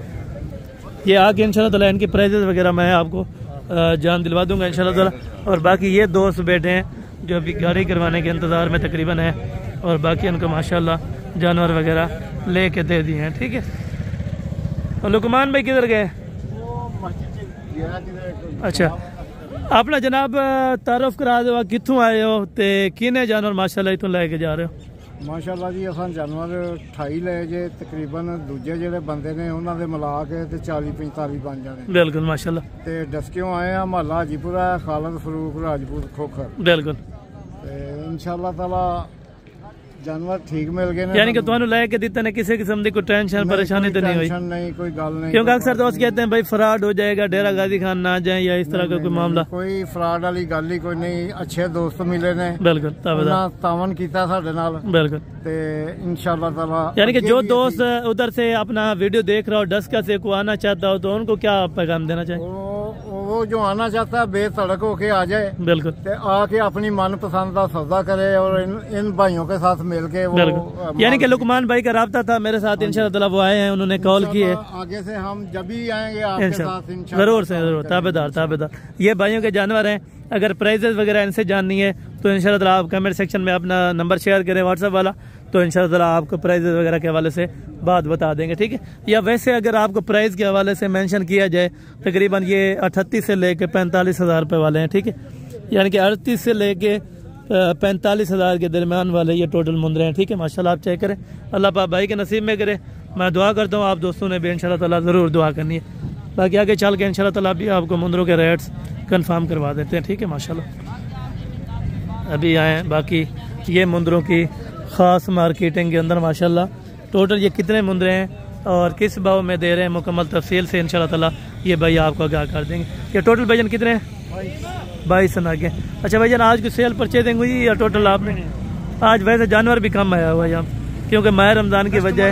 [SPEAKER 1] ये आके इंशाल्लाह ताला इनकी प्राइजेस वगैरह मैं आपको जान दिलवा दूंगा इंशाल्लाह ताला। और बाकी ये दोस्त बैठे हैं जो अभी गाड़ी करवाने के इंतज़ार में तकरीबन है, और बाकी उनको माशाल्लाह जानवर वगैरह ले के दे दिए हैं। ठीक है, और लुकमान भाई किधर गए? अच्छा, अपना जनाब तारुफ करा दो, कितों आए हो ते किने जानवर माशाल्लाह इतों लेके जा रहे हो?
[SPEAKER 2] माशाल्लाह जी असां जानवर 28 ले जे, तकरीबन दूजे जेडे बंदे ने उन्हां दे मिला के ते 40-45 बन जाने।
[SPEAKER 1] बिल्कुल माशाल्लाह।
[SPEAKER 2] ते डस्कियों आए हैं, महला हाजीपुरा है, खालिद फरूक राजपूत खोखर।
[SPEAKER 1] बिल्कुल,
[SPEAKER 2] ते इंशाल्लाह ताला जानवर ठीक मिल गए।
[SPEAKER 1] यानी कि तुहानू लेके दिते ने, किसी किस्म की कोई टेंशन परेशानी तो नहीं हुई?
[SPEAKER 2] नहीं, कोई गल नहीं।
[SPEAKER 1] क्योंकि अक्सर दोस्त कहते हैं भाई फ्रॉड हो जाएगा, डेरा गाजी खान ना जाए या इस तरह का कोई मामला?
[SPEAKER 2] कोई फ्रॉड वाली गल ही कोई नहीं। अच्छे दोस्त मिले ने,
[SPEAKER 1] बिल्कुल
[SPEAKER 2] तावन किया साडे नाल।
[SPEAKER 1] बिल्कुल,
[SPEAKER 2] ते इंशाल्लाह ताला
[SPEAKER 1] यानी कि जो दोस्त उधर से अपना वीडियो देख रहा हो, डस्का से को आना चाहता हो, तो उनको क्या पैगाम देना चाहिए?
[SPEAKER 2] वो जो आना चाहता है बेतड़क होके आ जाए।
[SPEAKER 1] बिल्कुल,
[SPEAKER 2] ते आके अपनी मनपसंद का सौदा करे और इन भाइयों के साथ मिलके वो,
[SPEAKER 1] यानी कि लुकमान भाई का राब्ता था मेरे साथ, इंशाल्लाह ताला वो आए हैं, उन्होंने कॉल की है।
[SPEAKER 2] आगे से हम जब भी आएंगे आपके साथ इंशाल्लाह
[SPEAKER 1] जरूर से जरूर। ताबेदार ये भाइयों के जानवर हैं। अगर प्राइजेस वगैरह इनसे जाननी है तो इंशाल्लाह ताला आप कमेंट सेक्शन में अपना नंबर शेयर करें व्हाट्सएप वाला, तो इंशाल्लाह ताला आपको प्राइजेस वगैरह के हवाले से बात बता देंगे। ठीक है, या वैसे अगर आपको प्राइस के हवाले से मेंशन किया जाए, तकरीबन ये 38 से लेके 45 हज़ार रुपये वाले हैं। ठीक है, यानी कि 38 से लेके 45 हज़ार के दरमियान वाले ये टोटल मुंदरे हैं। ठीक है, माशाल्लाह आप चेक करें, अल्लाह पाक भाई के नसीब में करे। मैं दुआ करता हूँ आप दोस्तों ने भी इंशाल्लाह ताला ज़रूर दुआ करनी है। बाकी आगे चल के इंशाल्लाह ताला भी आपको मुंदरों के रेट्स कंफर्म करवा देते हैं। ठीक है, माशाल्लाह अभी आए हैं। बाकी ये मुंदरों की ख़ास मार्केटिंग के अंदर माशाल्लाह टोटल ये कितने मुंदरे हैं और किस भाव में दे रहे हैं, मुकम्मल तफसील से इंशाल्लाह ताला ये भाई आपको आगाह कर देंगे। ये टोटल भाईजान कितने हैं? 22 नागे। अच्छा भाईजान, आज की सेल परचेजिंग हुई या टोटल आपने? आज वैसे जानवर भी कम आया हुआ है यहाँ, क्योंकि माह रमज़ान की वजह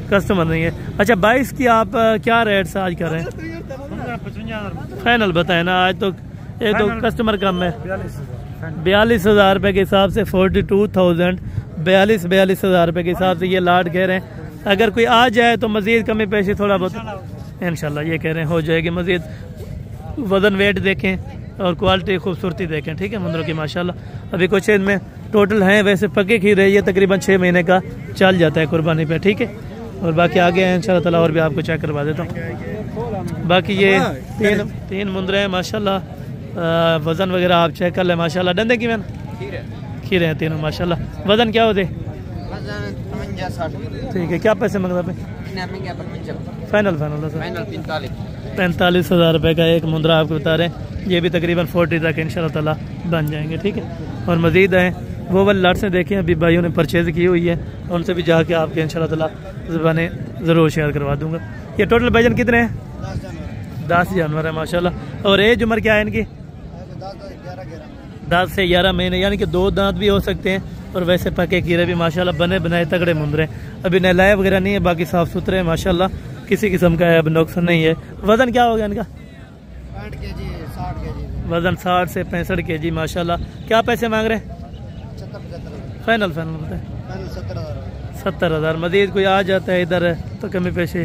[SPEAKER 1] कस्टमर नहीं है। अच्छा, 22 की आप क्या रेट से आज कर रहे हैं? फाइनल बताए ना, आज तो एक तो कस्टमर कम है। 42,000 रुपये के हिसाब से 42,000, 42,000 रुपये के हिसाब से ये लाट कह रहे हैं। अगर कोई आ जाए तो मज़ीद कमी पेशी थोड़ा बहुत इंशाल्लाह ये कह रहे हैं हो जाएगी। मज़ीद वज़न वेट देखें और क्वालिटी खूबसूरती देखें। ठीक है, मुंदरों की माशाल्लाह अभी कुछ इनमें टोटल हैं, वैसे पके खीरे ये तकरीबन 6 महीने का चल जाता है कुर्बानी पे। ठीक है, और बाकी आगे हैं इंशाल्लाह ताला और भी आपको चेक करवा देता हूँ। बाकी ये तीन मुंदरे हैं माशाल्लाह। वज़न वगैरह आप चेक कर लें माशाल्लाह। डंडे की मैन खीरे हैं तीनों माशाल्लाह। वज़न क्या होते? ठीक है, क्या पैसे मंगता पे? फाइनल 45,000 रुपये का एक मुंदरा आपको बता रहे हैं। ये भी तकरीबन 40 तक इंशाल्लाह ताला बन जाएंगे। ठीक है, और मज़ीद हैं वो वाले लाट से देखें, अभी भाइयों ने परचेज़ की हुई है, उनसे भी जाके आपके इंशाल्लाह ताला ज़बानें ज़रूर शेयर करवा दूँगा। ये टोटल भाईजान कितने हैं? 10 जानवर है माशाल्लाह। और एज उम्र क्या है इनकी? 10 से 11 महीने, यानी कि 2 दांत भी हो सकते हैं। और वैसे पके कीरे भी माशाल्लाह बने बनाए तगड़े मुंदरे। अभी नहलाए वगैरह नहीं है, बाकी साफ़ सुथरे हैं माशाल्लाह, किसी किस्म का अब नुक्स नहीं है। वज़न क्या हो गया इनका?
[SPEAKER 2] 60 kg 60 kg।
[SPEAKER 1] वज़न 60 से 65 kg माशाल्लाह। क्या पैसे मांग रहे हैं?
[SPEAKER 2] 75
[SPEAKER 1] फाइनल बताए
[SPEAKER 2] 70,000।
[SPEAKER 1] 70,000। मज़ीद कोई आ जाता है इधर तो कमी पेशी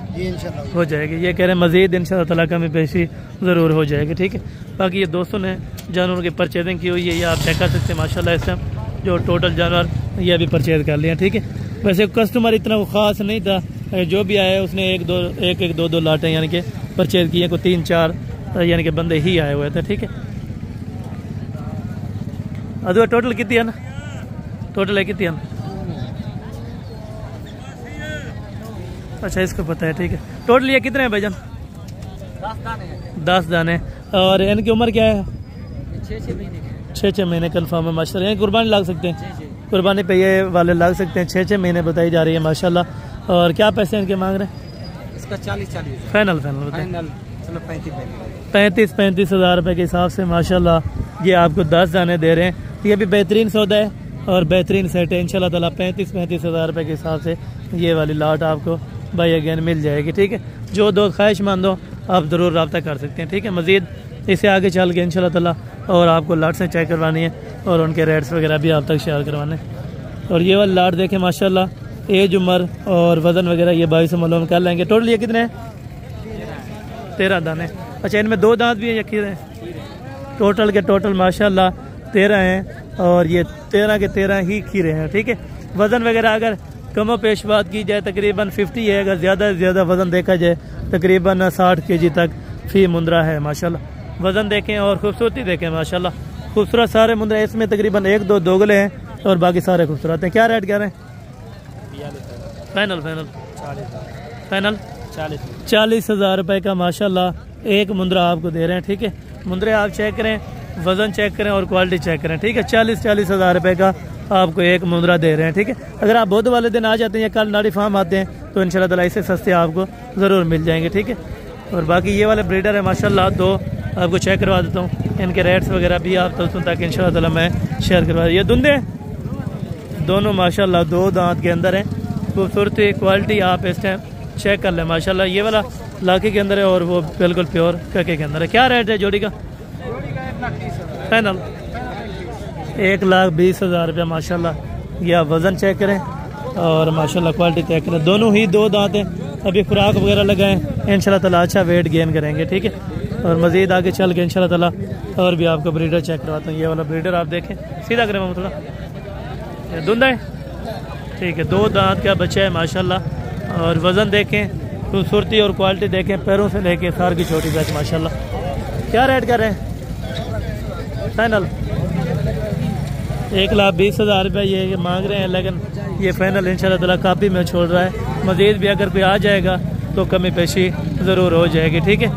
[SPEAKER 2] जी इंशाल्लाह
[SPEAKER 1] हो जाएगी। ये कह रहे हैं मज़ीद इंशाल्लाह ताला कमी पेशी ज़रूर हो जाएगी। ठीक है, बाकी ये दोस्तों ने जानवरों की परचेजिंग की हुई है, ये आप चेक कर सकते हैं माशाल्लाह। इस टाइम जो टोटल जानवर ये भी परचेज कर लिए हैं। ठीक है, वैसे कस्टमर इतना वो ख़ास नहीं था, जो भी आया उसने एक दो लाटें यानी कि परचेज किए, कोई 3-4 यानी कि बंदे ही आए हुए थे। ठीक है, अदू टोटल कितनी है ना? टोटल है कितनी है ना? अच्छा, इसको पता है। ठीक है, टोटल ये कितने हैं भाईजान? 10 दाने। और इनकी उम्र क्या है? 6 महीने कन्फर्म है माशाल्लाह। कुर्बानी लग सकते हैं? कुर्बानी पे ये वाले लग सकते हैं। 6 महीने बताई जा रही है माशाल्लाह। और क्या पैसे इनके मांग रहे हैं?
[SPEAKER 2] इसका 40
[SPEAKER 1] फाइनल बताएं। 35 हज़ार रुपये के हिसाब से माशाल्लाह ये आपको 10 दाने दे रहे हैं। ये भी बेहतरीन सौदा है और बेहतरीन सेट है इंशाल्लाह ताला। 35 हज़ार रुपये के हिसाब से ये वाली लाट आपको भाई अगेन मिल जाएगी। ठीक है, जो दो ख्वाहिशमंद हो आप ज़रूर रब्ता कर सकते हैं। ठीक है, मज़ीद इसे आगे चल के इंशाल्लाह ताला और आपको लाट से चेक करवानी है और उनके रेट्स वगैरह भी आप तक शेयर करवाने हैं। और ये वाली लाट देखें माशाल्लाह, एज उम्र और वज़न वगैरह ये 22 मालूम कर लेंगे। टोटल ये कितने हैं? 13 दाने। अच्छा, इनमें 2 दांत भी हैं या खीरे हैं? टोटल के टोटल माशाल्लाह 13 हैं और ये 13 के 13 ही खीरे हैं। ठीक है, वज़न वगैरह अगर कमो पेश बात की जाए तकरीबन 50 है, अगर ज़्यादा से ज़्यादा वज़न देखा जाए तकरीबन 60 kg तक फी मुंद्रा है माशाल्लाह। वज़न देखें और खूबसूरती देखें माशाल्लाह, खूबसूरत सारे मुंद्रा। इसमें तकरीबन 1-2 दोगले हैं और बाकी सारे खूबसूरत हैं। क्या रेट कह रहे हैं? फाइनल 40,000 रुपये का माशाल्लाह एक मुंद्रा आपको दे रहे हैं। ठीक है, मुंद्रे आप चेक करें, वज़न चेक करें और क्वालिटी चेक करें। ठीक है, 40,000 रुपये का आपको एक मुंद्रा दे रहे हैं। ठीक है, अगर आप बुध वाले दिन आ जाते हैं या कल नाड़ी फार्म आते हैं तो इंशाल्लाह ताला इससे सस्ते आपको ज़रूर मिल जाएंगे। ठीक है, और बाकी ये वाले ब्रीडर है माशाल्लाह, 2 आपको चेक करवा देता हूँ। इनके रेट्स वगैरह भी आप दोस्तों तक इंशाल्लाह ताला मैं शेयर करवा। ये दुंदे दोनों माशाल्लाह 2 दांत के अंदर हैं। खूबसूरती क्वालिटी आप इस टाइम चेक कर लें माशाल्लाह। ये वाला लाके के अंदर है और वो बिल्कुल प्योर कके के अंदर है। क्या रेट है जोड़ी का? फाइनल 1,20,000 रुपया माशाल्लाह। ये आप वज़न चेक करें और माशाल्लाह क्वालिटी चेक करें। दोनों ही 2 दांत हैं, अभी खुराक वगैरह लगाएं, इंशाल्लाह ताला अच्छा वेट गेन करेंगे। ठीक है, और मज़ीद आगे चल के इंशाल्लाह ताला और भी आपको ब्रीडर चेक करवाता हूँ। ये वाला ब्रीडर आप देखें, सीधा करें मैं थोड़ा, धुंधा है। ठीक है, 2 दांत का बच्चा है माशाल्लाह। और वज़न देखें, खूबसूरती और क्वालिटी देखें, पैरों से लेके सार की छोटी तक माशाल्लाह। क्या रेट कर रहे हैं? फाइनल 1,20,000 रुपये ये मांग रहे हैं, लेकिन ये फाइनल इंशाल्लाह ताला कापी में छोड़ रहा है। मज़ीद भी अगर कोई आ जाएगा तो कमी पेशी ज़रूर हो जाएगी। ठीक है,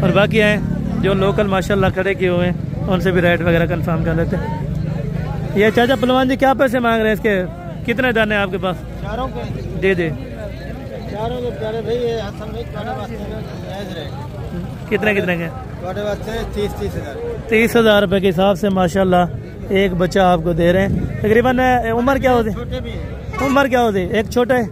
[SPEAKER 1] और बाकी हैं जो लोकल माशाल्लाह खड़े किए हुए हैं, उनसे भी रेट वगैरह कंफर्म कर लेते हैं। ये चाचा पलवान जी क्या पैसे मांग रहे हैं इसके? कितने दाने हैं आपके पास?
[SPEAKER 2] चारों के
[SPEAKER 1] दे दे।
[SPEAKER 2] चारों के प्यारे भाई हसन भाई
[SPEAKER 1] कितने कितने के?
[SPEAKER 2] 30,000
[SPEAKER 1] 30,000 रुपये के हिसाब से माशाल्लाह एक बच्चा आपको दे रहे हैं। तकरीबन उम्र क्या होती?
[SPEAKER 2] छोटे भी हैं,
[SPEAKER 1] उम्र क्या होती? एक छोटा है,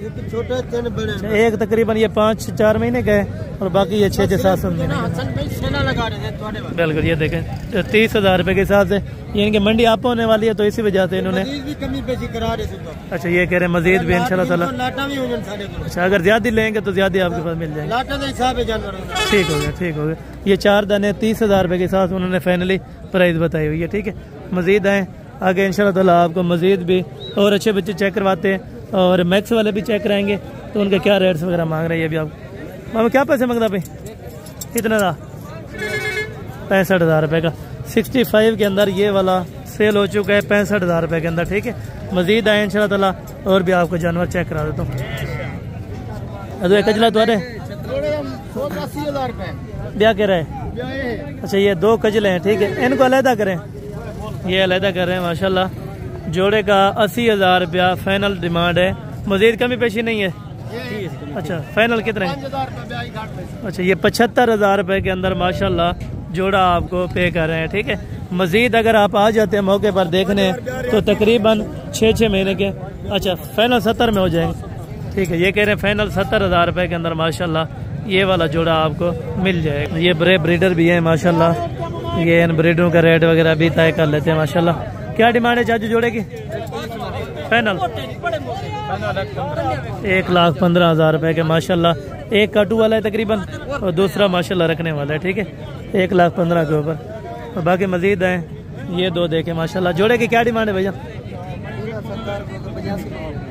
[SPEAKER 2] एक छोटे 3 बड़े।
[SPEAKER 1] एक तकरीबन ये 5-4 महीने का है और बाकी ये 6-7 महीने।
[SPEAKER 2] हसन भाई सेना लगा रहे हैं थोड़े
[SPEAKER 1] बिल्कुल, ये देखें 30,000 रुपये के हिसाब से ये इनकी मंडी आप होने वाली है, तो इसी वजह से इन्होंने
[SPEAKER 2] भी कमी पेशी करा रहे थे।
[SPEAKER 1] अच्छा, ये कह रहे हैं मज़ीद भी इंशाल्लाह ताला।
[SPEAKER 2] लाटा भी हो गए सारे को।
[SPEAKER 1] अच्छा, अगर ज़्यादा लेंगे तो ज़्यादा आपके पास मिल जाएंगे।
[SPEAKER 2] लाटा का हिसाब है जानवर।
[SPEAKER 1] ठीक हो गया, ठीक हो गया। ये 4 दाने 30,000 रुपये के साथ उन्होंने फाइनली प्राइस बताई हुई है। ठीक है, मज़ीद आएँ आगे इंशाल्लाह ताला आपको मज़ीद भी और अच्छे बच्चे चेक करवाते हैं और मैक्स वाले भी चेक कराएंगे तो उनके क्या रेट्स वगैरह मांग रहे हैं ये भी आप। मामा क्या पैसे मांगता भाई? कितना था? 65,000 रुपये का। 65 के अंदर ये वाला सेल हो चुका है 65,000 रुपये के अंदर। ठीक है, मज़ीद आए इंशाल्लाह ताला और भी आपको जानवर चेक करा देता हूँ। अरे कजला तो अरे
[SPEAKER 2] 80,000 रुपये
[SPEAKER 1] क्या कह रहे हैं? अच्छा, ये 2 कजले हैं। ठीक है, इनको अलहदा करें, ये अलहदा कर रहे हैं माशाल्लाह। जोड़े का 80,000 रुपया फाइनल डिमांड है, मज़ीद कमी पेशी नहीं है। अच्छा, फाइनल कितने? अच्छा, ये 75,000 रुपये के अंदर माशाल्लाह जोड़ा आपको पे कर रहे हैं। ठीक है, मज़ीद अगर आप आ जाते हैं मौके पर देखने तो तकरीबन 6-6 महीने के। अच्छा, फाइनल 70 में हो जाएंगे। ठीक है, ये कह रहे हैं फाइनल 70,000 रुपये के अंदर माशाल्लाह ये वाला जोड़ा आपको मिल जाएगा। ये बड़े ब्रीडर भी हैं माशाल्लाह, ये इन ब्रीडरों का रेट वगैरह भी तय कर लेते हैं माशाल्लाह। क्या डिमांड है चाचू जोड़े की? फाइनल 1,15,000 रुपये के माशाल्लाह। एक काटू वाला है तकरीबन और दूसरा माशाल्लाह रखने वाला है। ठीक है, 1,15,000 के ऊपर। और बाकी मज़ीद हैं ये 2 देखें माशाल्लाह। जोड़े की क्या डिमांड है भैया?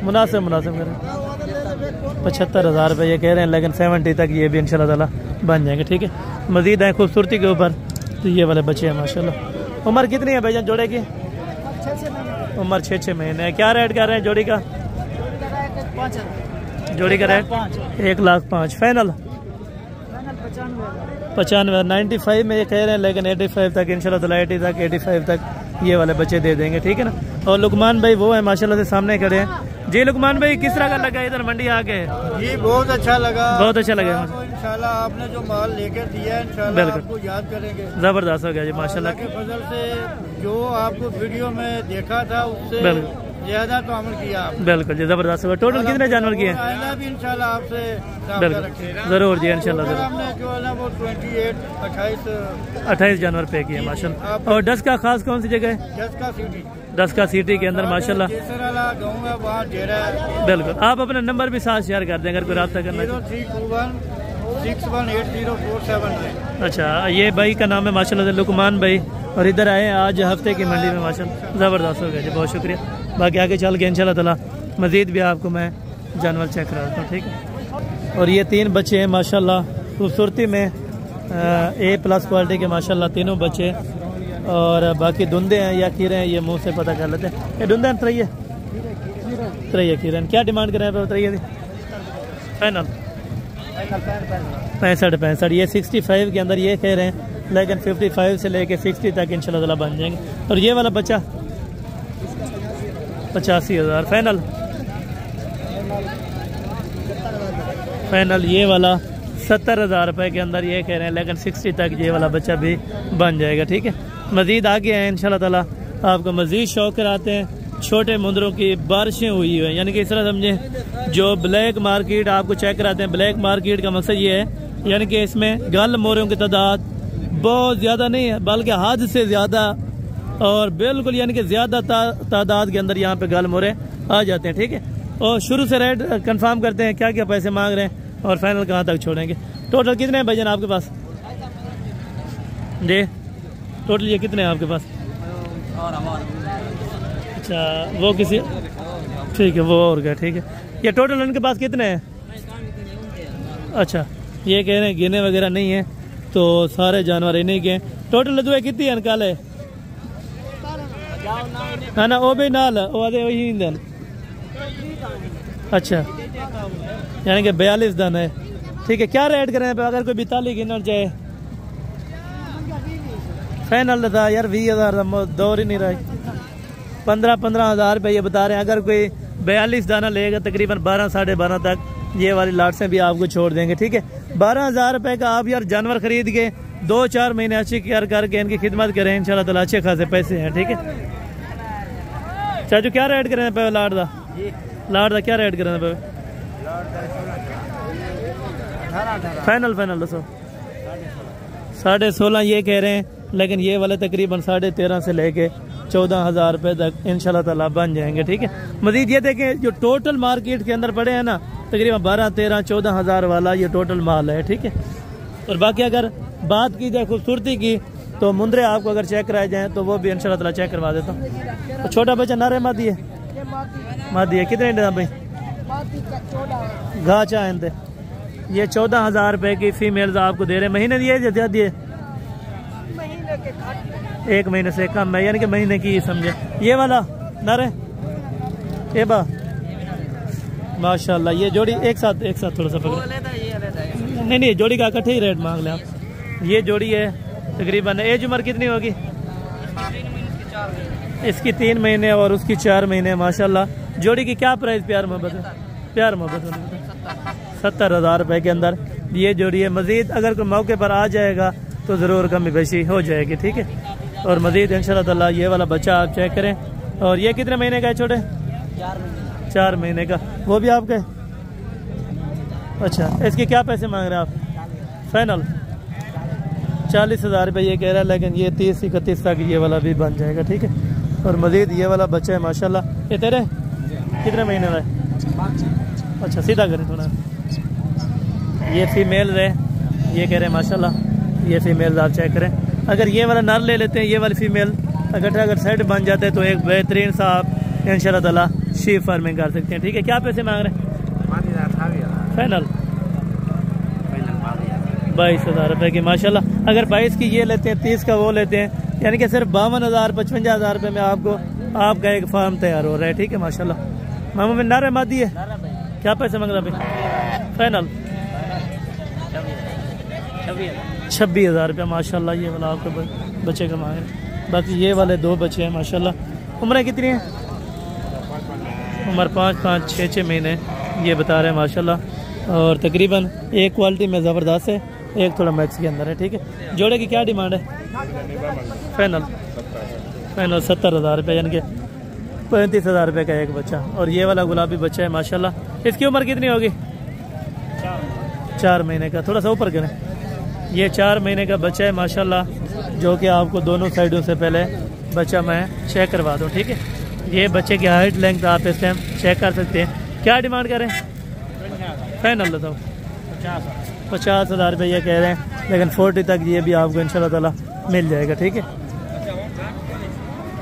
[SPEAKER 1] मुनासिब करें 75,000 रुपये ये कह रहे हैं, लेकिन 70 तक ये भी इंशाल्लाह ताला बन जाएंगे। ठीक है, मज़ीद हैं खूबसूरती के ऊपर तो ये वाले बच्चे हैं माशाल्लाह। उम्र कितनी है भैया जोड़े की? उम्र 6-6 महीने है। क्या रेट कर रहे हैं जोड़ी का? जोड़ी का रेट 1,05,000। फाइनल 95 95 में ये कह रहे हैं, लेकिन 85 तक इंशाल्लाह ताला 80 तक 85 तक ये वाले बच्चे दे देंगे। ठीक है ना। और लुकमान भाई वो है माशाल्लाह से सामने खड़े हैं जी। लुकमान भाई किस तरह का लगा इधर मंडी आके?
[SPEAKER 2] जी बहुत अच्छा लगा,
[SPEAKER 1] बहुत अच्छा लगा।
[SPEAKER 2] इंशाल्लाह आपने जो माल लेकर दिया है इंशाल्लाह आपको याद करेंगे।
[SPEAKER 1] जबरदस्त हो गया जी माशाल्लाह
[SPEAKER 2] के फजल से। जो आपको वीडियो में देखा था उससे ज्यादा तो अमल किया आपने।
[SPEAKER 1] बिल्कुल जी, जबरदस्त होगा। टोटल कितने जानवर किए?
[SPEAKER 2] भी इंशाल्लाह आपसे
[SPEAKER 1] जरूर जी इंशाल्लाह।
[SPEAKER 2] हमने जो है ना वो
[SPEAKER 1] 28 जानवर पे किए माशाल्लाह। और 10 का खास कौन सी जगह है? 10 का सिटी के अंदर माशाल्लाह। बिल्कुल, आप अपना नंबर भी साथ शेयर कर दें अगर कोई रब्ता करना है।
[SPEAKER 2] 618047।
[SPEAKER 1] अच्छा, ये भाई का नाम है माशाल्लाह से लुकमान भाई, और इधर आए आज हफ्ते की मंडी में माशाल्लाह, ज़बरदस्त हो गया जी, बहुत शुक्रिया। बाकी आगे चल के इंशाल्लाह ताला मज़ीद भी आपको मैं जानवर चेक करा देता हूँ, ठीक है। और ये 3 बच्चे हैं माशाल्लाह, खूबसूरती में A+ क्वालिटी के माशाल्लाह तीनों बच्चे, और बाकी धुंधे हैं या खीरे हैं, ये मुंह से पता कर लेते हैं। ये धुंधे हैं त्रैये खीरे हैं। क्या डिमांड करें आप त्रैये? फाइनल 65। ये 65 के अंदर ये कह रहे हैं, लेकिन 55 से लेके 60 तक इंशाल्लाह ताला बन जाएंगे। और ये वाला बच्चा 85,000 फाइनल। ये वाला 70,000 रुपये के अंदर ये कह रहे हैं, लेकिन 60 तक ये वाला बच्चा भी बन जाएगा, ठीक है। मज़ीद आगे हैं इंशाल्लाह ताला, आपको मज़ीद शौक कराते हैं। छोटे मुंदरों की बारिशें हुई है, यानी कि इस तरह समझें, जो ब्लैक मार्केट आपको चेक कराते हैं। ब्लैक मार्केट का मकसद ये है, यानी कि इसमें गल मोरों की तादाद बहुत ज़्यादा नहीं है, बल्कि हद से ज़्यादा, और बिल्कुल यानी कि ज़्यादा तादाद के अंदर यहाँ पे गल मोरे आ जाते हैं, ठीक है। और शुरू से रेट कंफर्म करते हैं, क्या क्या पैसे मांग रहे हैं और फाइनल कहाँ तक छोड़ेंगे। टोटल कितने हैं भाईजान आपके पास जी? टोटल ये कितने हैं आपके पास? अच्छा, वो किसी, ठीक है, वो और क्या, ठीक है। ये टोटल उनके पास कितने हैं? अच्छा, ये कह रहे हैं गिने वगैरह नहीं है, तो सारे जानवर इन्हीं के। टोटल लदुए कितनी है निकाले? हाँ ना, वो भी नाल वो आधे वही दिन। अच्छा, यानी कि 42 दिन है, ठीक है। क्या रेट करें पे अगर कोई 42 गिनना चाहे? फाइनल था यार 20,000 दौर ही नहीं रहा। 15,000 रुपये ये बता रहे हैं। अगर कोई 42 दाना लेगा तकरीबन 12 साढ़े 12 तक ये वाली लाट से भी आपको छोड़ देंगे, ठीक है। 12,000 रुपये का आप यार जानवर खरीद के 2-4 महीने अच्छी केयर करके इनकी खिदमत करें, इंशाल्लाह ताला अच्छे खासे पैसे हैं, ठीक है। चाचू क्या रेट करें पे लाट दा? लाट दा क्या रेट करें पे? फाइनल दसो। 16.5 ये कह रहे हैं, लेकिन ये वाले तकरीबन 13.5 से लेके 14,000 रुपये तक इंशाल्लाह ताला बन जाएंगे, ठीक है। मजीद ये देखें, जो टोटल मार्केट के अंदर पड़े हैं ना, तकरीबन 12-13-14,000 वाला ये टोटल माल है, ठीक है। और बाकी अगर बात की जाए खूबसूरती की, तो मुंदरे आपको अगर चेक कराए जाएँ तो वो भी इंशाल्लाह ताला चेक करवा देता हूँ। तो छोटा बच्चा नारे मादी है, कितने भाई? घा चाहते ये 14,000 रुपये की फीमेल्स आपको दे रहे हैं। महीने दिए या दिए? 1 महीने से कम है, यानी कि महीने की समझे। ये वाला नारे ए बा माशाल्लाह, ये जोड़ी एक साथ थोड़ा सा पकड़। नहीं, जोड़ी का इकट्ठे ही रेट मांग लें आप। ये जोड़ी है तकरीबन, एज उम्र कितनी होगी इसकी? 3 महीने और उसकी 4 महीने माशाल्लाह। जोड़ी की क्या प्राइस? प्यार मोहब्बत 70,000 रुपये के अंदर ये जोड़ी है। मजीद अगर कोई मौके पर आ जाएगा तो ज़रूर कमी बेशी हो जाएगी, ठीक है। और मजीद इंशाल्लाह ताला ये वाला बच्चा आप चेक करें। और ये कितने महीने का है छोटे? 4 महीने का। वो भी आपके? अच्छा, इसके क्या पैसे मांग रहे हैं आप? फाइनल 40,000 रुपये ये कह रहा है, लेकिन ये 30-31 तक ये वाला भी बन जाएगा, ठीक है। और मजीद ये वाला बच्चा है माशाल्लाह। ये तेरे कितने महीने का है? अच्छा, सीधा करें थोड़ा। ये फीमेल है, ये कह रहे हैं माशाल्लाह, ये फीमेल आप चेक करें। अगर ये वाला नर ले लेते हैं, ये वाली फीमेल अगर सेट बन जाते हैं तो एक बेहतरीन सा आप इंशाल्लाह ताला शीप फार्मिंग कर सकते हैं, ठीक है। क्या पैसे मांग रहे हैं? फाइनल 22,000 रुपये की माशाल्लाह। अगर 22 की ये लेते हैं, 30 का वो लेते हैं, यानी कि सिर्फ 52,000-55,000 रुपये में आपका एक फार्म तैयार हो रहा है, ठीक है माशाल्लाह। मामू में नारे मादी है, क्या पैसे मांग रहा भाई? फाइनल 26,000 रुपये माशाल्लाह ये वाला आपके बच्चे का मांग रहे। बाकी ये वाले 2 बच्चे हैं माशाल्लाह। उम्र कितनी है? उम्र 5-5, 6-6 महीने ये बता रहे हैं माशाल्लाह। और तकरीबन एक क्वालिटी में ज़बरदस्त है, एक थोड़ा मैक्स के अंदर है, ठीक है। जोड़े की क्या डिमांड है? फाइनल 70,000 रुपये, यानी कि 35,000 रुपये का एक बच्चा। और ये वाला गुलाबी बच्चा है माशाल्लाह। इसकी उम्र कितनी होगी? 4 महीने का। थोड़ा सा ऊपर करें। ये 4 महीने का बच्चा है माशाल्लाह, जो कि आपको दोनों साइडों से पहले बच्चा मैं चेक करवा दूँ, ठीक है। ये बच्चे की हाइट लेंथ आप इस टाइम चेक कर सकते हैं। क्या डिमांड करें? फाइनल बताओ। 50,000 रुपये ये कह रहे हैं, लेकिन 40 तक ये भी आपको इंशाल्लाह ताला मिल जाएगा। ठीक है,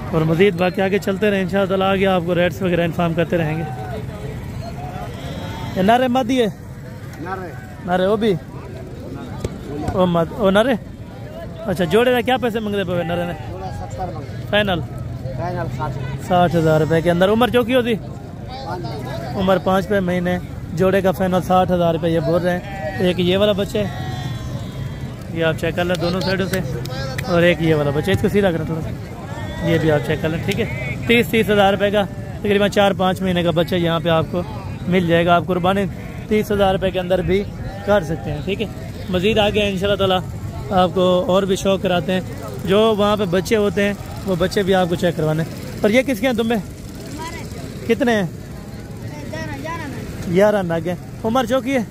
[SPEAKER 1] और मज़ीद बाकी आगे चलते रहे इंशाल्लाह ताला, आगे आपको रेट्स वगैरह इन्फॉर्म करते रहेंगे। ये नारे मदी है, नारे वो भी ओ मद ओ नारे। अच्छा, जोड़े का क्या पैसे मंगते पे नारे ने? फाइनल 60,000 रुपये के अंदर। उम्र चौकी होती? उम्र 5 महीने। जोड़े का फाइनल 60,000 रुपये ये बोल रहे हैं। एक ये वाला बच्चा है, ये आप चेक कर लें दोनों साइडों से, और एक ये वाला बच्चा, इसको सीधा करें थोड़ा सा, ये भी आप चेक कर लें। ठीक है, 30,000 रुपये का तकरीबन 4-5 महीने का बच्चा यहाँ पे आपको मिल जाएगा। आप कुर्बानी 30,000 रुपये के अंदर भी कर सकते हैं। ठीक है, मज़ीद आगे इंशाल्लाह ताला आपको और भी शौक कराते हैं। जो वहाँ पे बच्चे होते हैं वो बच्चे भी आपको चेक करवाने। और ये किसके हैं तुम्हें? कितने हैं? 11 नाग है। उम्र चौकी है?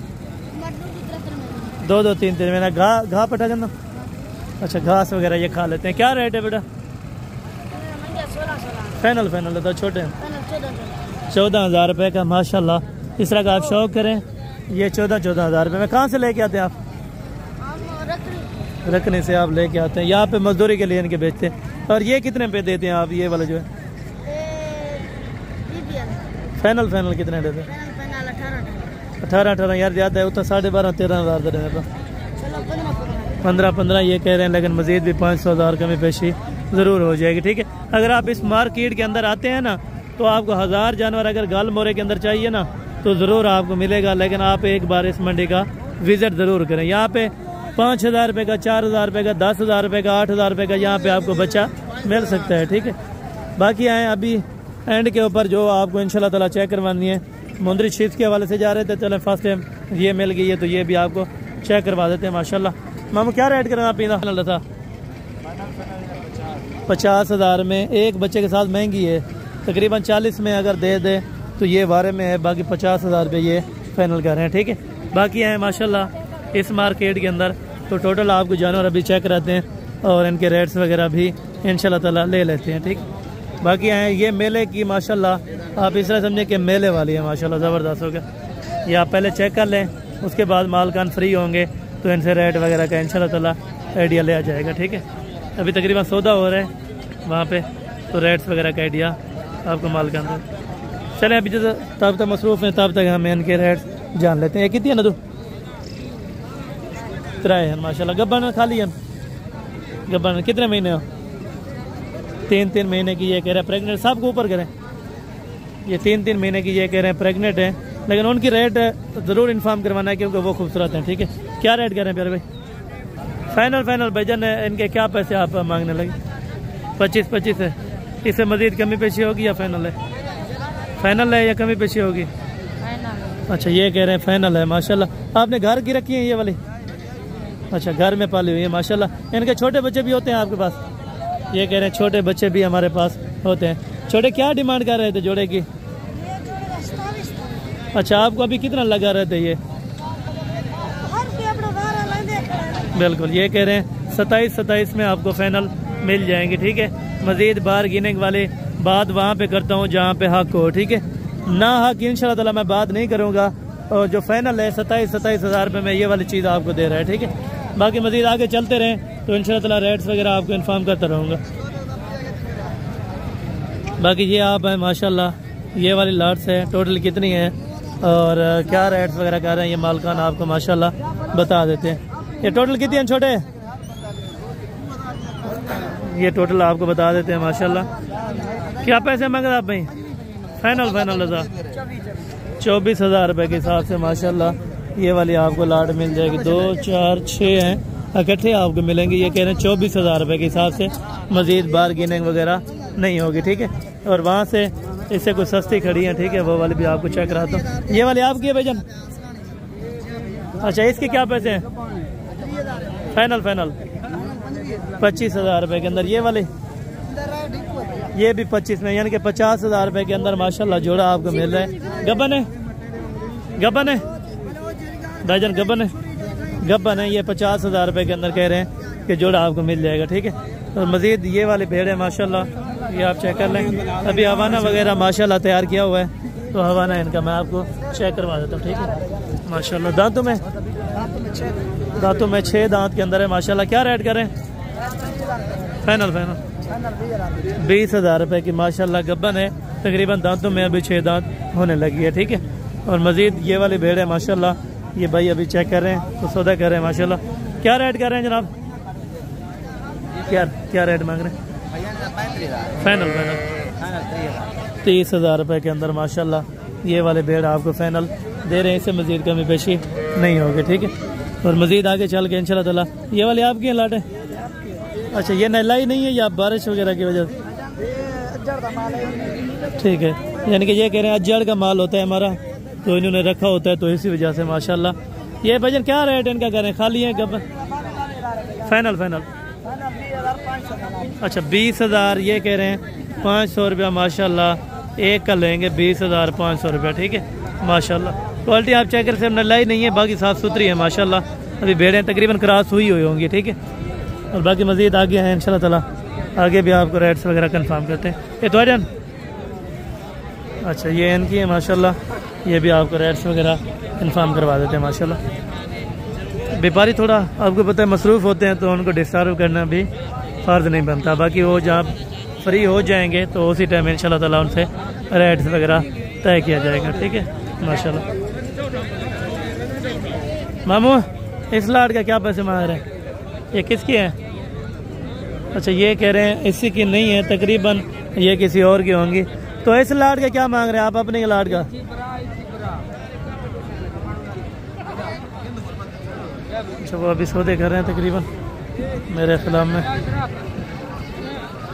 [SPEAKER 1] 2-2, 3-3 महीना। घा पटा जाना। अच्छा, घास वगैरह ये खा लेते हैं। क्या रेट है बेटा? फाइनल है तो छोटे हैं 14,000 रुपये का। माशाल्लाह, इस तरह का आप शौक करें, ये 14,000 रुपये में कहाँ से लेके आते हैं आप? रखने से आप लेके आते हैं, यहाँ पे मजदूरी के लिए इनके बेचते हैं। और ये कितने पे देते हैं आप, ये वाला जो है? फाइनल कितने देते हैं? 18 यार ज़्यादा है, उतना 12,500-13,000 दे रहे हैं। 15 ये कह रहे हैं, लेकिन मज़ीद भी 500,000 कमी पेशी ज़रूर हो जाएगी। ठीक है, अगर आप इस मार्केट के अंदर आते हैं ना, तो आपको 1000 जानवर अगर गाल मोरे के अंदर चाहिए ना, तो ज़रूर आपको मिलेगा। लेकिन आप एक बार इस मंडी का विज़िट ज़रूर करें। यहाँ पे 5,000 रुपये का, 4,000 रुपये का, 10,000 रुपये का, 8,000 रुपये का यहाँ पे आपको बच्चा मिल सकता है। ठीक है, बाकी आए अभी एंड के ऊपर जो आपको इंशाल्लाह ताला चेक करवानी है। मुंदरी शीत के हवाले से जा रहे थे, चले फर्स्ट टाइम ये मिल गई है तो ये भी आपको चेक करवा देते हैं। माशाल्लाह। मामू क्या रेट करना पीना था? 50,000 में एक बच्चे के साथ महंगी है, तकरीबन 40 में अगर दे दे तो ये बारे में है। बाकी 50,000 रुपये ये फाइनल कर रहे हैं। ठीक है, बाकी हैं माशाल्लाह इस मार्केट के अंदर। तो टोटल आपको जानवर अभी चेक कराते हैं और इनके रेट्स वगैरह भी इंशाल्लाह ताला ले लेते हैं। ठीक, बाकी हैं ये मेले की माशाल्लाह आप इस तरह समझें कि मेले वाली है माशाल्लाह, ज़बरदस्त हो गया। ये आप पहले चेक कर लें, उसके बाद मालकान फ्री होंगे तो इनसे रेट वगैरह का इंशाल्लाह ताला आइडिया ले आ जाएगा। ठीक है, अभी तकरीबन सौदा हो रहा है वहाँ पे, तो रेट्स वगैरह का आइडिया आपको मालकान दे। चलें अभी जो तब तक मसरूफ़ हैं तब तक हम इनके रेट्स जान लेते हैं। कितनी है ना तू? 3 है माशाल्लाह। गब्बन खाली है? गब्बन कितने महीने हो? 3 महीने की ये कह रहे हैं प्रेगनेंट। सबको ऊपर करें, ये 3 महीने की ये कह रहे हैं प्रेगनेंट है, लेकिन उनकी रेट ज़रूर इन्फॉर्म करवाना है क्योंकि वो खूबसूरत हैं। ठीक है, क्या रेट कर रहे हैं प्यारे भाई? फाइनल भाईजान इनके क्या पैसे आप मांगने लगे? 25 है। इससे मज़ीद कमी पेशी होगी या फाइनल है? फाइनल है या कमी पेशी होगी? अच्छा, ये कह रहे हैं फाइनल है। माशाल्लाह। आपने घर की रखी है ये वाली? अच्छा, घर में पाली हुई है माशाल्लाह। इनके छोटे बच्चे भी होते हैं आपके पास? ये कह रहे हैं छोटे बच्चे भी हमारे पास होते हैं। छोटे क्या डिमांड कर रहे थे जोड़े की? अच्छा, आपको अभी कितना लगा रहे थे ये? बिल्कुल, ये कह रहे हैं 27 में आपको फाइनल मिल जाएंगे। ठीक है, मज़ीद बार गिने वाले बात वहाँ पे करता हूँ जहाँ पे हक हो। ठीक है, ना हक इंशाल्लाह ताला मैं बात नहीं करूँगा। और जो फाइनल है 27,000 रुपये में ये वाली चीज़ आपको दे रहा है। ठीक है, बाकी मज़ीद आगे चलते रहें तो इंशाल्लाह ताला रेट्स वगैरह आपको इन्फॉर्म करता रहूँगा। बाकी ये आप हैं माशाल्लाह, ये वाली लाट्स है टोटल कितनी है और क्या रेट्स वगैरह कर रहे हैं ये मालकान आपको माशाल्लाह बता देते हैं। ये टोटल कितनी हैं छोटे? ये टोटल आपको बता देते हैं माशाल्लाह। क्या पैसे मांग रहे आप भाई? फाइनल 24,000 रुपये के हिसाब से माशाल्लाह ये वाली आपको लाट मिल जाएगी। 2, 4, 6 हैं इकट्ठे आपको मिलेंगे। ये कह रहे हैं 24,000 रुपये के हिसाब से, मज़ीद बार्गेनिंग वगैरह नहीं होगी। ठीक है, और वहाँ से इससे कुछ सस्ती खड़ी है। ठीक है, वो वाली भी आपको चेक कराता हूँ। ये वाली आपकी है भाईजान? अच्छा, इसके क्या पैसे हैं? फाइनल 25,000 रुपये के अंदर। ये वाले ये भी 25 में, यानी कि 50,000 रुपये के अंदर माशाल्लाह जोड़ा आपको मिल रहा है। गब्बन है भाईजान? गब्बन है। ये 50,000 रुपये के अंदर कह रहे हैं कि जोड़ा आपको मिल जाएगा। ठीक है, और मज़ीद ये वाले भेड़ है माशाल्लाह, ये आप चेक कर लें। अभी हवाना वगैरह माशाल्लाह तैयार किया हुआ है, तो हवाना इनका मैं आपको चेक करवा देता हूँ। ठीक है, माशाल्लाह। दांतों में दांतों में 6 दांत के अंदर है माशाल्लाह। क्या रेट करें? फाइनल 20,000 रुपये की माशाल्लाह गब्बन है। तकरीबन दांतों में अभी 6 दांत होने लगी है, ठीक है। और मज़ीद ये वाली भेड़ है माशाल्लाह, ये भाई अभी चेक कर रहे हैं तो सौदा कर रहे हैं माशाल्लाह। क्या रेट कर रहे हैं जनाब? क्या रेट मांग रहे हैं? फाइनल 30,000 रुपये के अंदर माशाल्लाह ये वाले भेड़ आपको फाइनल दे रहे हैं। इससे मज़ीद कमी पेशी नहीं होगी, ठीक है। और मज़ीद आगे चल के इंशाल्लाह ताला ये वाले आपकी हैं लाट है? अच्छा, ये नहलाई नहीं है या बारिश वगैरह की वजह से? ठीक है, यानी कि ये कह रहे हैं अज्जड़ का माल होता है हमारा, तो इन्होंने रखा होता है तो इसी वजह से माशाल्लाह। ये भजन क्या रेट इनका करें? खाली है कब? फाइनल अच्छा 20,000 ये कह रहे हैं। 500 रुपया माशाल्लाह एक का लेंगे, 20,500 रुपया, ठीक है माशाल्लाह। क्वालिटी आप चेक करते हैं, लाई नहीं है, बाकी साफ़ सुथरी है माशाल्लाह। अभी भेड़ें तकरीबन क्रॉस हुई होंगी, ठीक है। और बाकी मज़ीद आगे हैं इंशाल्लाह ताला, आगे भी आपको रेट्स वगैरह कंफर्म करते हैं। ये तो जन अच्छा ये इनकी है माशाल्लाह, ये भी आपको रेट्स वगैरह कंफर्म करवा देते हैं माशाल्लाह। व्यापारी थोड़ा आपको पता है मसरूफ़ होते हैं तो उनको डिस्टर्ब करना भी फ़र्ज नहीं बनता। बाकी वो जहाँ फ्री हो जाएंगे तो उसी टाइम इंशाल्लाह ताला उनसे रेट्स वगैरह तय किया जाएगा, ठीक है माशाल्लाह। मामू इस लाट का क्या पैसे मांग रहे हैं? ये किसकी है? अच्छा ये कह रहे हैं इसी की नहीं है, तकरीबन ये किसी और की होंगी। तो इस लाट का क्या मांग रहे हैं आप अपने लाट का? अच्छा वो अभी सौदे कर रहे हैं तकरीबन मेरे खिलाफ में।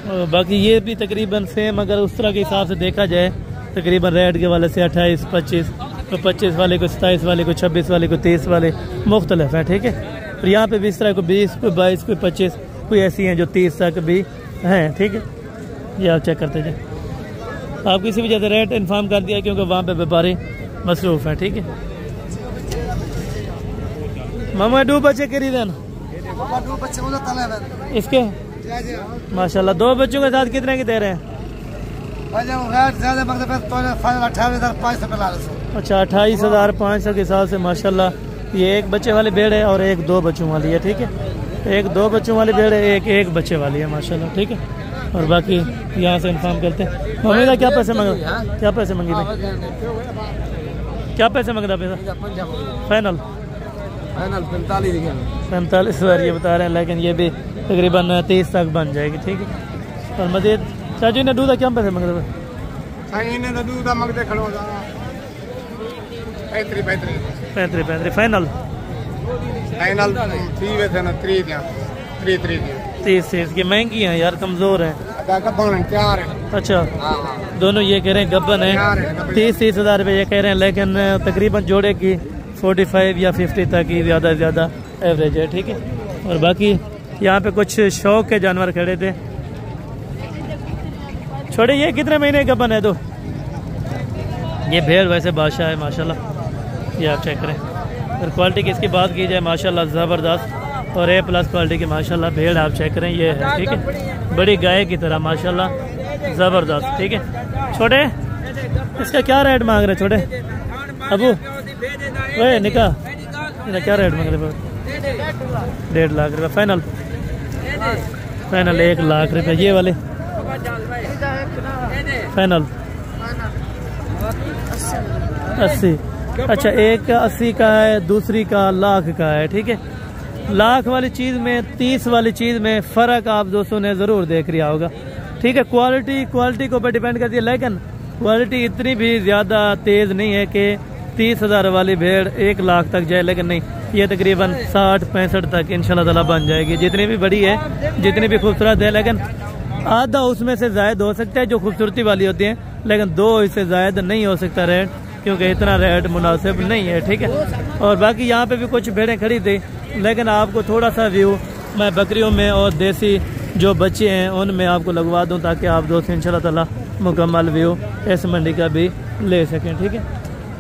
[SPEAKER 1] और बाकी ये भी तकरीबन सेम, अगर उस तरह के हिसाब से देखा जाए तकरीबन रेट के वाले से 28, 25, तो 25 वाले को 27 वाले को 26 वाले को 30 वाले मुख्तलिफ हैं, ठीक है। और यहाँ पे भी इस तरह को 20, कोई 22, कोई 25, कोई ऐसी हैं जो 30 तक भी हैं, ठीक है। ये आप चेक करते जाए। आपको इसी वजह से रेट इन्फॉर्म कर दिया क्योंकि वहाँ पे व्यापारी मसरूफ़ हैं, ठीक है। मामा 2 बच्चे करी देना इसके माशाल्लाह। 2 बच्चों के साथ कितने की दे रहे हैं? अच्छा 28,500 के हिसाब से माशाल्लाह। ये 1 बच्चे वाली भेड़ है और एक 2 बच्चों वाली है, ठीक है। एक 2 बच्चों वाली भेड़ है, एक बच्चे वाली है माशाल्लाह, ठीक है। और बाकी यहाँ से इन्फॉर्म करते हैं। मम्मी का क्या पैसे मांगा? क्या पैसे मांगी भाई? क्या पैसे मांगता पैसा? फाइनल 45 ये बता रहे हैं, लेकिन ये भी तकरीबन 30 तक बन जाएगी, ठीक है। और मजीद चाचू ने दूध क्या पैसे मांगते? 35 फाइनल 30 की महंगी हैं यार, कमजोर हैं। अच्छा दोनों ये कह रहे हैं गब्बन है, 30,000 रुपये ये कह रहे हैं, लेकिन तकरीबन जोड़े की 45 या 50 तक ही ज़्यादा से ज़्यादा एवरेज है, ठीक है। और बाकी यहाँ पे कुछ शौक के जानवर खड़े थे। छोड़े ये कितने महीने गब्बन है? 2 ये भेड़ वैसे बादशाह है माशाल्लाह, ये आप चेक करें। और क्वालिटी की इसकी बात की जाए माशाल्लाह ज़बरदस्त और A+ क्वालिटी की माशाल्लाह भेड़ आप चेक करें, ये है, ठीक है। बड़ी गाय की तरह माशाल्लाह ज़बरदस्त, ठीक है। छोटे इसका क्या रेट मांग रहे छोटे अबू? वही निकाह क्या रेट मांग रहे? 1.5 लाख रुपये फाइनल 1 लाख रुपये। ये वाले फाइनल 80। अच्छा एक 80 का है, दूसरी का 1 लाख का है, ठीक है। 1 लाख वाली चीज़ में 30 वाली चीज़ में फ़र्क आप दोस्तों ने ज़रूर देख लिया होगा, ठीक है। क्वालिटी के ऊपर डिपेंड करती है, लेकिन क्वालिटी इतनी भी ज़्यादा तेज़ नहीं है कि 30,000 वाली भेड़ 1 लाख तक जाए, लेकिन नहीं, ये तकरीबन 60-65 तक इंशाल्लाह ताला बन जाएगी। जितनी भी बड़ी है, जितनी भी खूबसूरत है, लेकिन आधा उसमें से ज़ायद हो सकता है जो खूबसूरती वाली होती है, लेकिन 2 इससे ज़ायद नहीं हो सकता रेट, क्योंकि इतना रेट मुनासिब नहीं है, ठीक है। और बाकी यहाँ पे भी कुछ भेड़ें खड़ी थी, लेकिन आपको थोड़ा सा व्यू मैं बकरियों में और देसी जो बच्चे हैं उनमें आपको लगवा दूँ, ताकि आप दोस्त इंशाल्लाह ताला मुकम्मल व्यू इस मंडी का भी ले सकें, ठीक है।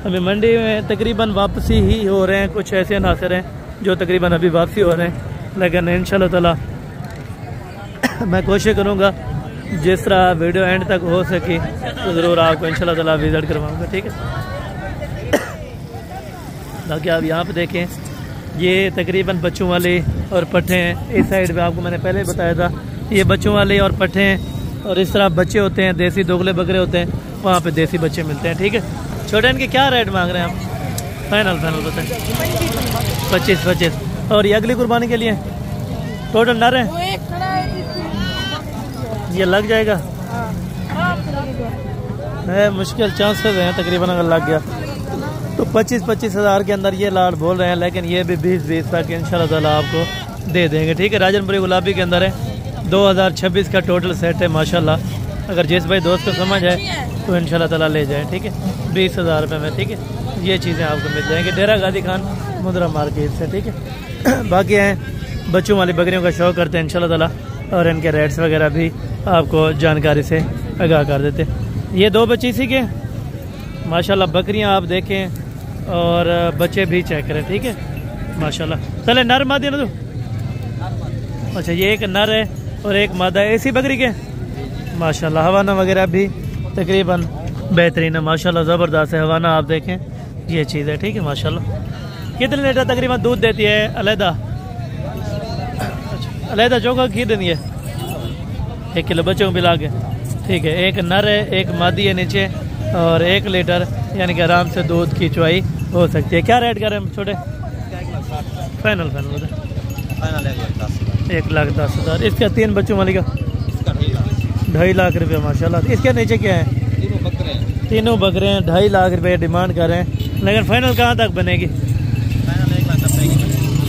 [SPEAKER 1] अभी मंडी में तकरीबन वापसी ही हो रहे हैं, कुछ ऐसे नासर हैं जो तकरीबन अभी वापसी हो रहे हैं, लेकिन इंशाल्लाह ताला मैं कोशिश करूँगा जिस तरह वीडियो एंड तक हो सके तो ज़रूर आपको इंशाल्लाह ताला विज़िट करवाऊँगा, ठीक है। बाकी आप यहाँ पे देखें ये तकरीबन बच्चों वाले और पट्ठे हैं। इस साइड पे आपको मैंने पहले बताया था ये बच्चों वाले और पट्ठे हैं, और इस तरह बच्चे होते हैं, देसी दोगले बकरे होते हैं, वहाँ पे देसी बच्चे मिलते हैं। ठीक है, छोटे इनके क्या रेट मांग रहे हैं आप? फाइनल बताएं। 25। और ये अगली कुर्बानी के लिए टोटल नर है, ये लग जाएगा है, मुश्किल चांसेस हैं तकरीबन, अगर लग गया तो 25 हज़ार के अंदर ये लाट बोल रहे हैं, लेकिन ये भी 20 तक इंशाल्लाह ताला आपको दे देंगे। ठीक है, राजनपुरी गुलाबी के अंदर है, 2026 का टोटल सेट है माशाल्लाह। अगर जिस भाई दोस्त को समझ आए तो इंशाल्लाह ताला ले जाएं। ठीक है, 20,000 रुपये में। ठीक है, ये चीज़ें आपको मिल जाएंगी डेरा गाजी खान मुंद्रा मार्केट से। ठीक है, बाकी हैं बच्चों वाली बकरियों का शौक़ करते हैं इंशाल्लाह ताला, और इनके रेट्स वगैरह भी आपको जानकारी से आगाह कर देते हैं। ये 2 बच्चे इसी के माशाल्लाह, बकरियां आप देखें और बच्चे भी चेक करें। ठीक है माशाल्लाह। चले नर मादी ना तो, अच्छा ये एक नर है और एक मादा है, इसी बकरी के माशाल्लाह। हवाना वगैरह भी तकरीबन बेहतरीन है माशाल्लाह, ज़बरदस्त है हवाना, आप देखें ये चीज़ है। ठीक है माशाल्लाह। कितने लीटर तकरीबन दूध देती है अलहदा? अलहदा चौका खीर देनी है 1 किलो बच्चों को मिला के। ठीक है, एक नर है, एक मादी है नीचे, और 1 लीटर यानी कि आराम से दूध की चुवाई हो सकती है। क्या रेट करें हम छोटे? फाइनल 1,10,000। इसका 3 बच्चों वाली का 2.5 लाख रुपये माशाल्लाह। इसके नीचे क्या है? तीनों बकरे हैं, 2.5 लाख रुपये डिमांड कर रहे हैं, लेकिन फाइनल कहाँ तक बनेगी?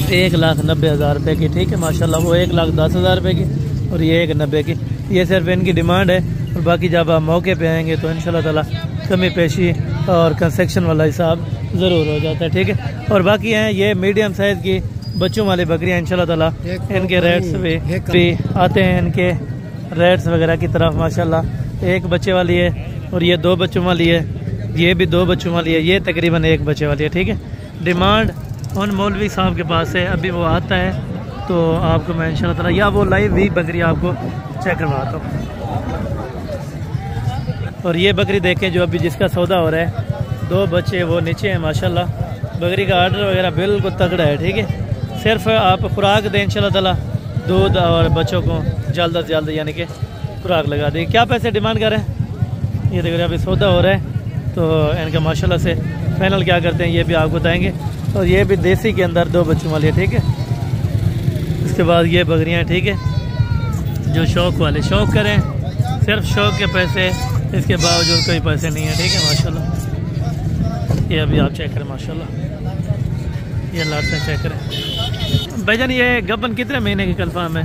[SPEAKER 1] 1,90,000 रुपये की। ठीक है माशाल्लाह, वो 1,10,000 रुपये की और ये 1,90 की। ये सिर्फ इनकी डिमांड है, और बाकी जब आप मौके पे आएंगे तो इंशाल्लाह ताला कमी पेशी और कंसेक्शन वाला हिसाब ज़रूर हो जाता है। ठीक है, और बाकी हैं ये मीडियम साइज़ की बच्चों वाली बकरियाँ, इंशाल्लाह ताला इनके रेट्स भी आते हैं, इनके रेट्स वगैरह की तरफ माशाल्लाह। 1 बच्चे वाली है और ये 2 बच्चों वाली है, ये भी 2 बच्चों वाली है, ये तकरीबन 1 बच्चे वाली है। ठीक है, डिमांड उन मौलवी साहब के पास है, अभी वो आता है तो आपको मैं इंशाल्लाह ताला, या वो लाइव भी बकरी आपको चेक करवाता हूँ। और ये बकरी देखें जो अभी जिसका सौदा हो रहा है, 2 बच्चे वो नीचे हैं माशाल्लाह। बकरी का आर्डर वगैरह बिल्कुल तगड़ा है। ठीक है, सिर्फ आप खुराक दें इंशाल्लाह ताला, दूध और बच्चों को जल्द से जल्द यानी कि खुराक लगा दें। क्या पैसे डिमांड कर रहे हैं? ये देखिए अभी सौदा हो रहा है तो इनका माशाल्लाह से फाइनल क्या करते हैं ये भी आपको बताएंगे। और ये भी देसी के अंदर 2 बच्चों वाली है। ठीक है, इसके बाद ये बकरियाँ। ठीक है, जो शौक़ वाले शौक़ करें, सिर्फ शौक़ के पैसे, इसके बावजूद कोई पैसे नहीं है। ठीक है माशाल्लाह, ये अभी आप चेक करें माशाल्लाह, ये लाट चेक करें। भाईजान ये गबन कितने महीने की कंफर्म है?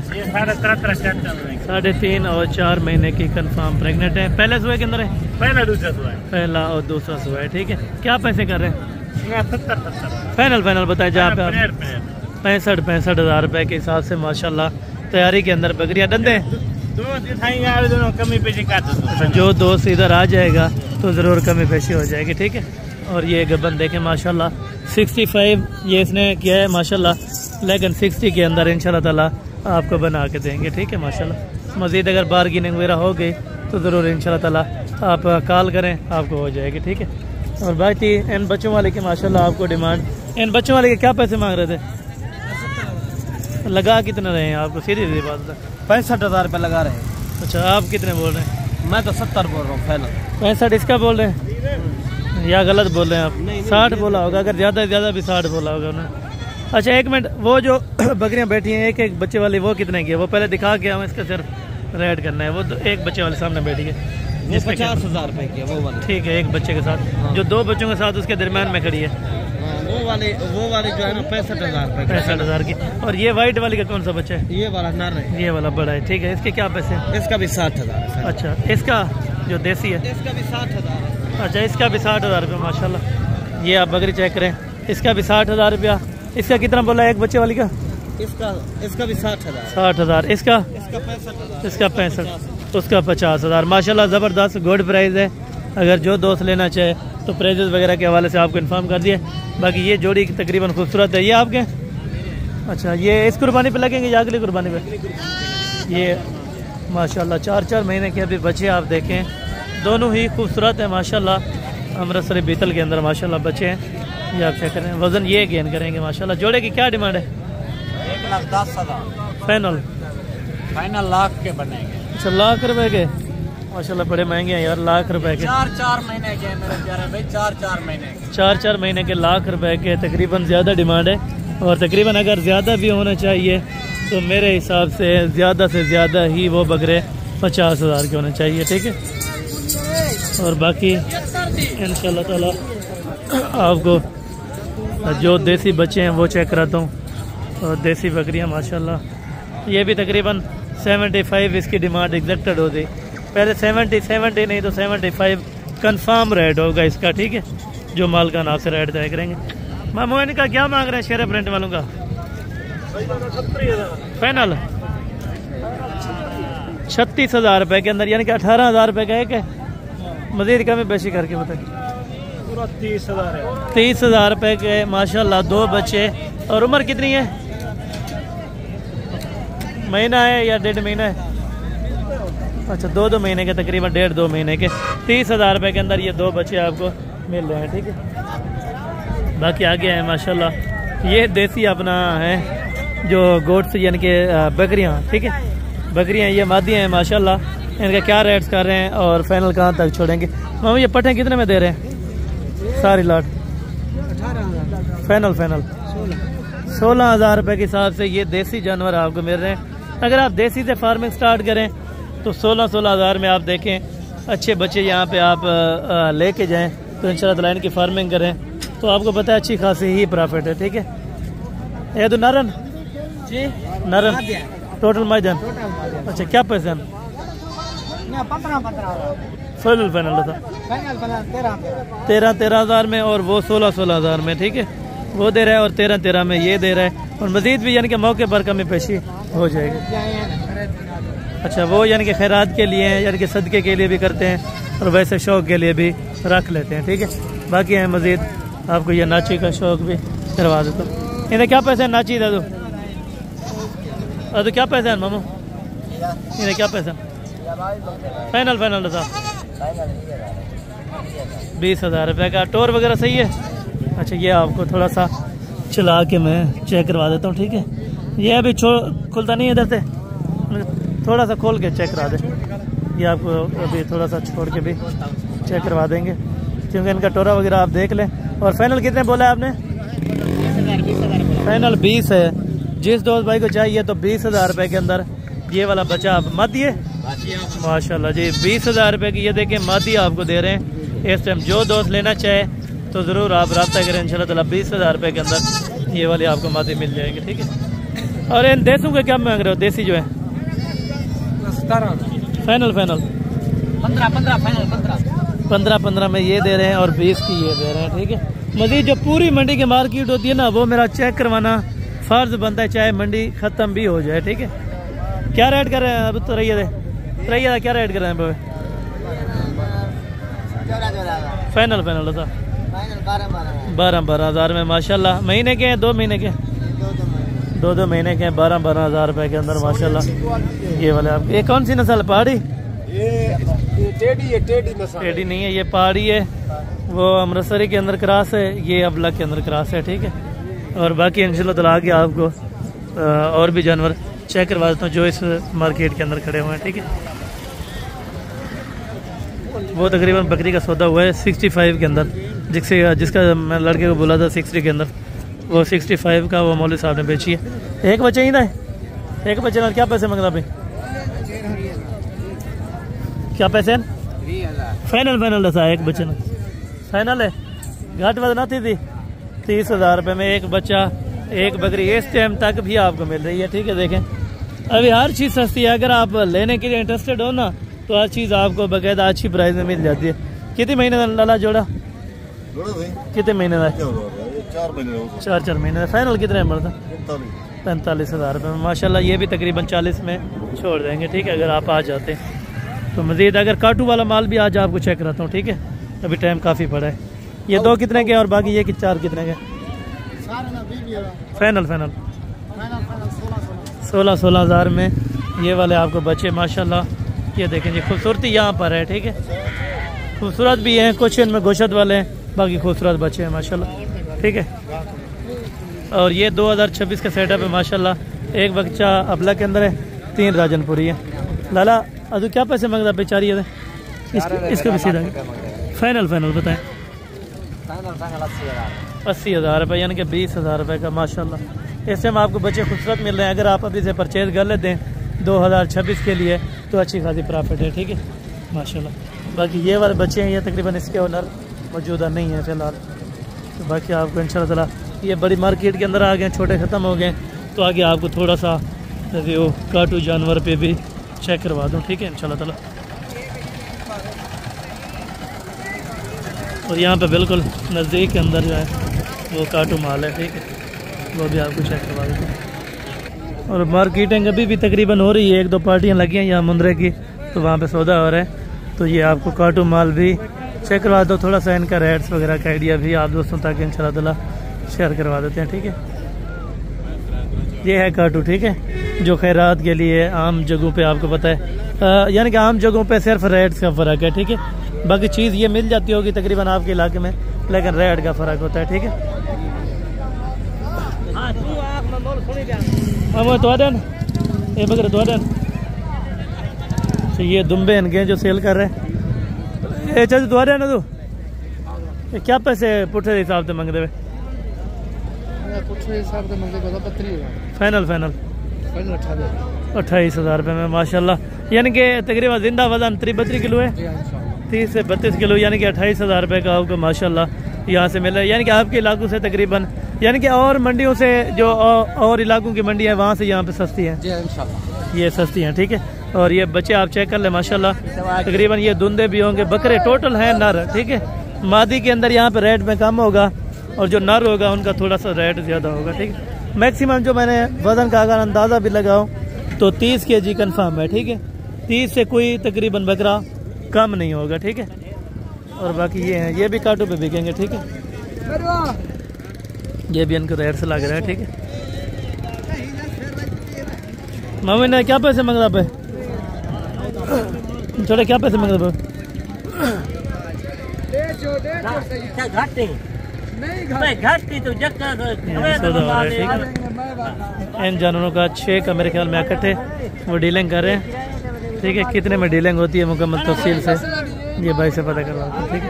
[SPEAKER 1] 3.5 और 4 महीने की कंफर्म प्रेग्नेंट है। पहले सुबह के अंदर है? पहला और दूसरा सुबह है। ठीक है, क्या पैसे कर रहे हैं? 70 फाइनल बताए जहाँ पे आप 65 हज़ार रुपये के हिसाब से माशाल्लाह। तैयारी के अंदर बकरियाँ डंडे जो दोस्त इधर आ जाएगा तो ज़रूर कमी पेशी हो जाएगी। ठीक है, और ये गबन देखें माशाल्लाह 65 ये इसने किया है माशाल्लाह, लेकिन 60 के अंदर इंशाल्लाह ताला आपको बना के देंगे। ठीक है माशाल्लाह। मज़ीद अगर बारगेनिंग वगैरह हो गई तो ज़रूर इंशाल्लाह ताला आप कॉल करें, आपको हो जाएगी। ठीक है, और बाकी इन बच्चों वाले की माशाल्लाह आपको डिमांड, इन बच्चों वाले के क्या पैसे मांग रहे थे? लगा कितने रहे हैं आपको? सीधी बात है,
[SPEAKER 4] 65,000 रुपये लगा रहे हैं।
[SPEAKER 1] अच्छा, आप कितने बोल रहे हैं?
[SPEAKER 4] मैं तो 70 बोल रहा हूँ फाइनल।
[SPEAKER 1] 65 इसका बोल रहे हैं या गलत बोल रहे हैं आप? 60 बोला होगा, अगर ज़्यादा से ज़्यादा भी 60 बोला होगा उन्होंने। अच्छा एक मिनट, वो जो बकरियां बैठी हैं एक बच्चे वाली, वो कितने की है? वो पहले दिखा के हम इसका सिर्फ रेड करना है। वो एक बच्चे वाले सामने बैठी है,
[SPEAKER 4] 50,000 रुपये की है वो वाली।
[SPEAKER 1] ठीक है, एक बच्चे के साथ। जो 2 बच्चों के साथ उसके दरमियान में खड़ी है
[SPEAKER 4] वो वाली जो है ना 65,000 रुपये,
[SPEAKER 1] 65,000 की। और ये वाइट वाली का कौन सा बच्चा है?
[SPEAKER 4] ये वाला नर है,
[SPEAKER 1] ये वाला बड़ा है। ठीक है, इसके क्या पैसे?
[SPEAKER 4] इसका भी 60,000 है।
[SPEAKER 1] अच्छा, इसका जो देसी है
[SPEAKER 4] इसका भी 60,000 है।
[SPEAKER 1] अच्छा, इसका भी 60,000 रुपये माशाल्लाह। ये आप बकरी चेक करें, इसका भी 60,000 रुपया। इसका कितना बोला एक बच्चे वाली का?
[SPEAKER 4] इसका भी 60,000।
[SPEAKER 1] 60,000। इसका
[SPEAKER 4] 65,000।
[SPEAKER 1] इसका 65, उसका 50,000 माशाल्लाह। ज़बरदस्त गुड प्राइस है। अगर जो दोस्त लेना चाहे तो प्राइजेस वगैरह के हवाले से आपको इन्फॉर्म कर दिए। बाकी ये जोड़ी तकरीबन खूबसूरत है। ये आपके अच्छा, ये इस कुर्बानी पे लगेंगे या अगली कुर्बानी पे? ये माशाल्लाह 4-4 महीने के अभी बच्चे आप देखें, दोनों ही खूबसूरत हैं माशाल्लाह। अमृतसरी बीतल के अंदर माशाल्लाह बच्चे हैं। ये आप चेक करें, वजन ये गेन करेंगे माशाल्लाह। जोड़े की क्या डिमांड है?
[SPEAKER 2] 1,10,000
[SPEAKER 1] फाइनल
[SPEAKER 2] फाइनल लाख के बनेंगे।
[SPEAKER 1] अच्छा, लाख रुपए के माशाल्लाह, बड़े महंगे हैं यार, लाख रुपए के।
[SPEAKER 2] 4-4 महीने के मेरे प्यारे भाई, 4-4 महीने के।
[SPEAKER 1] 4-4 महीने के लाख रुपए के तकरीबन ज़्यादा डिमांड है। और तकरीबन अगर ज़्यादा भी होना चाहिए तो मेरे हिसाब से ज़्यादा ही वो बकरे 50,000 के होने चाहिए, ठीक है। और बाकी इंशाल्लाह ताला आपको जो देसी बच्चे हैं वो चेक कराता हूँ। और देसी बकरियाँ माशाल्लाह, ये भी तकरीबन 75 इसकी डिमांड एग्जैक्टेड होती। पहले 70 नहीं तो 75 कंफर्म रेट होगा इसका, ठीक है। जो माल का नाम से रेट तय करेंगे। मामू इनका क्या मांग रहे हैं शेर प्रिंट वालों का? फाइनल 36,000 रुपये के अंदर, यानी कि 18,000 रुपये का एक है। मजीद कमी बेशी करके बताइए।
[SPEAKER 2] पूरा 30,000 है।
[SPEAKER 1] 30,000 रुपये के माशाल्लाह, 2 बच्चे। और उम्र कितनी है? महीना है या 1.5 महीना है? अच्छा, 2 महीने के, तकरीबन 1.5-2 महीने के। 30,000 रुपये के अंदर ये 2 बच्चे आपको मिल रहे हैं, ठीक है। बाकी आगे है माशाल्लाह, ये देसी अपना है जो गोट्स यानी कि बकरियाँ, ठीक है। बकरियाँ ये मादी हैं माशाल्लाह। इनका क्या रेट्स कर रहे हैं और फाइनल कहाँ तक छोड़ेंगे? मामा ये पट्टे कितने में दे रहे हैं सारी लॉट?
[SPEAKER 2] 18,000
[SPEAKER 1] फाइनल 16,000 रुपये के हिसाब से ये देसी जानवर आपको मिल रहे हैं। अगर आप देसी से फार्मिंग स्टार्ट करें तो 16,000 में आप देखें अच्छे बच्चे यहाँ पे आप लेके जाएं तो इंशाल्लाह इनकी फार्मिंग करें तो आपको पता है अच्छी खासी ही प्रॉफिट है, ठीक है। ये तो नरन
[SPEAKER 2] जी,
[SPEAKER 1] नरन टोटल मैदान। अच्छा, क्या पैसे हैं?
[SPEAKER 2] 15,000
[SPEAKER 1] फाइनल था 13,000 में, और वो 16,000 में, ठीक है। वो दे रहा है और 13,000 में ये दे रहा है। और मजीद भी यानी कि मौके पर कमी पेशी हो जाएगी। अच्छा, वो यानी कि खैरात के लिए यानी कि सदके के लिए भी करते हैं और वैसे शौक के लिए भी रख लेते हैं, ठीक है। बाकी है मजीद आपको ये नाची का शौक भी करवा देता हूँ। इन्हें क्या पैसे हैं नाची दे दो? तो क्या पैसे हैं मामू? इन्हें क्या पैसा? फाइनल था 20,000 रुपये का। टोर वगैरह सही है? अच्छा, ये आपको थोड़ा सा चला के मैं चेक करवा देता हूँ, ठीक है। ये अभी खुलता नहीं है इधर से, थोड़ा सा खोल के चेक करा दे। ये आपको अभी थोड़ा सा छोड़ के भी चेक करवा देंगे क्योंकि इनका टोरा वगैरह आप देख लें। और फाइनल कितने बोला है आपने? फाइनल 20 है। जिस दोस्त भाई को चाहिए तो 20,000 रुपये के अंदर ये वाला बच्चा आप मत दिए माशाल्लाह जी। 20,000 रुपये की ये देखें मादी आपको दे रहे हैं इस टाइम। जो दोस्त लेना चाहे तो ज़रूर आप रब्ता करें इंशाल्लाह ताला। 20,000 रुपये के अंदर ये वाली आपको मादी मिल जाएगी, ठीक है। और इन देसों के क्या मांग रहे हो? देसी जो है फाइनल 15 में ये दे रहे हैं और 20 की ये दे रहे हैं, ठीक है। मजीद जो पूरी मंडी की मार्केट होती है ना वो मेरा चेक करवाना फर्ज बनता है, चाहे मंडी ख़त्म भी हो जाए, ठीक है। क्या रेट कर रहे हैं अब? तो रैया क्या रेट कर रहे हैं? फाइनल था 12,000 में माशाल्लाह। महीने के हैं? 2 महीने के? 2 महीने के 12,000 रुपये के अंदर माशाल्लाह ये वाले आपके। ये कौन सी नस्ल? पहाड़ी? टेडी नहीं है, ये पहाड़ी है। वो अमृतसरी के अंदर क्रॉस है, ये अबला के अंदर क्रॉस है, ठीक है। और बाकी इंशाल्लाह ताला आगे आपको और भी जानवर चेक करवा देता हूँ जो इस मार्केट के अंदर खड़े हुए हैं, ठीक है। वो तकरीबन बकरी का सौदा हुआ है 65 के अंदर, जिसका मैं लड़के को बोला था 60 के अंदर, वो 65 का वो मौलवी साहब ने बेची है। एक बच्चा ही था, एक बच्चे में क्या पैसे मांगता भाई? क्या पैसे? फाइनल था एक बच्चे में। फाइनल है, घाट बदना थी 30,000 रुपये में एक बच्चा एक बकरी इस टाइम तक भी आपको मिल रही है, ठीक है। देखें अभी हर चीज़ सस्ती है। अगर आप लेने के लिए इंटरेस्टेड हो ना तो हर चीज़ आपको बाकायदा अच्छी प्राइस में मिल जाती है। कितने महीने का लाला जोड़ा? कितने महीने का? 4 महीने। फाइनल कितने में पड़ता? 45,000 रुपये में माशाल्लाह। ये भी तकरीबन 40 में छोड़ देंगे, ठीक है, अगर आप आ जाते हैं तो। मज़ीद अगर काटू वाला माल भी आज आपको चेक कराता हूँ, ठीक है। अभी टाइम काफ़ी पड़ा है। ये 2 कितने के और बाकी ये 4 कितने के? फाइनल 16,000 में ये वाले आपको बच्चे माशाल्लाह। ये देखें जी खूबसूरती यहाँ पर है, ठीक है। खूबसूरत भी हैं कुछ, इनमें गोशत वाले हैं, बाकी खूबसूरत बच्चे हैं माशाल्लाह। ठीक है। और ये 2026 का सेटअप है माशाल्लाह। एक बच्चा अबला के अंदर है, 3 राजनपुरी है। लाला अदू क्या पैसे मांग रहा बेचारी है? इसका भी सीधा फाइनल बताएं। 80,000 रुपये यानी कि 20,000 रुपये का माशाल्लाह। इस टाइम आपको बच्चे खूबसूरत मिल रहे हैं। अगर आप अभी से परचेज कर लेते हैं 2026 के लिए तो अच्छी खासी प्रॉफिट है, ठीक है माशाल्लाह। बाकी ये वाले बच्चे हैं, ये तकरीबन इसके ओनर मौजूदा नहीं है फ़िलहाल। तो बाकी आपको इंशाल्लाह ताला ये बड़ी मार्केट के अंदर आ गए, छोटे ख़त्म हो गए, तो आगे आपको थोड़ा सा रिव्यू काटू जानवर पे भी चेक करवा दूँ, ठीक है इंशाल्लाह ताला। और यहाँ पे बिल्कुल नज़दीक के अंदर जो है वो काटू माल है, ठीक है, वो भी आपको चेक करवा देते हैं। और मार्केटिंग अभी भी तकरीबन हो रही है, 1-2 पार्टियाँ लगी हैं यहाँ मुंद्रे की, तो वहाँ पे सौदा हो रहा है। तो ये आपको काटू माल भी चेक करवा दो, थोड़ा सा इनका रेट्स वगैरह का आइडिया भी आप दोस्तों तक इंशाल्लाह ताला शेयर करवा देते हैं, ठीक है। ये है काटू, ठीक है, जो खैरात के लिए आम जगहों पे आपको पता है, यानी कि आम जगहों पे सिर्फ रेट्स का फ़र्क है, ठीक है। बाकी चीज़ ये मिल जाती होगी तकरीबन आपके इलाके में, लेकिन रेट का फ़र्क होता है, ठीक है। ये बकरे तो ये दुम्बे इनके जो सेल कर रहे हैं। ये चल तो ना तू ये क्या पैसे पुट्ठे हिसाब से मंगते हुए? फाइनल 28,000 रुपये में माशाल्लाह, यानी कि तकरीबन जिंदा वजन 32 किलो है, 30 से 32 किलो, यानी कि 28,000 रुपये का आपको माशाल्लाह यहाँ से मिल रहा है। यानी कि आपके इलाकों से तकरीबन, यानी कि और मंडियों से जो और इलाकों की मंडी है वहाँ से यहाँ पे सस्ती है, ये सस्ती हैं, ठीक है। और ये बच्चे आप चेक कर ले माशाल्लाह, तकरीबन ये धुंधे भी होंगे, बकरे टोटल हैं नर, ठीक है। मादी के अंदर यहाँ पे रेट में कम होगा और जो नर होगा उनका थोड़ा सा रेट ज़्यादा होगा, ठीक है। मैक्सिमम जो मैंने वज़न का अगर अंदाज़ा भी लगाऊँ तो 30 kg कन्फर्म है, ठीक है। 30 से कोई तकरीबन बकरा कम नहीं होगा, ठीक है। और बाकी ये हैं, ये भी काटू पे बिकेंगे, ठीक है। ये भी इनको रेट से लग रहा है, ठीक है। मम्मी ने क्या पैसे मांग रहा पे? छोटे क्या पैसे मांग रहे? इन जानवरों का 6 का मेरे ख्याल में इकट्ठे वो डीलिंग कर रहे हैं, ठीक है। कितने में डीलिंग होती है मुकम्मल तफसील से ये भाई से पता करवाते हैं, ठीक है।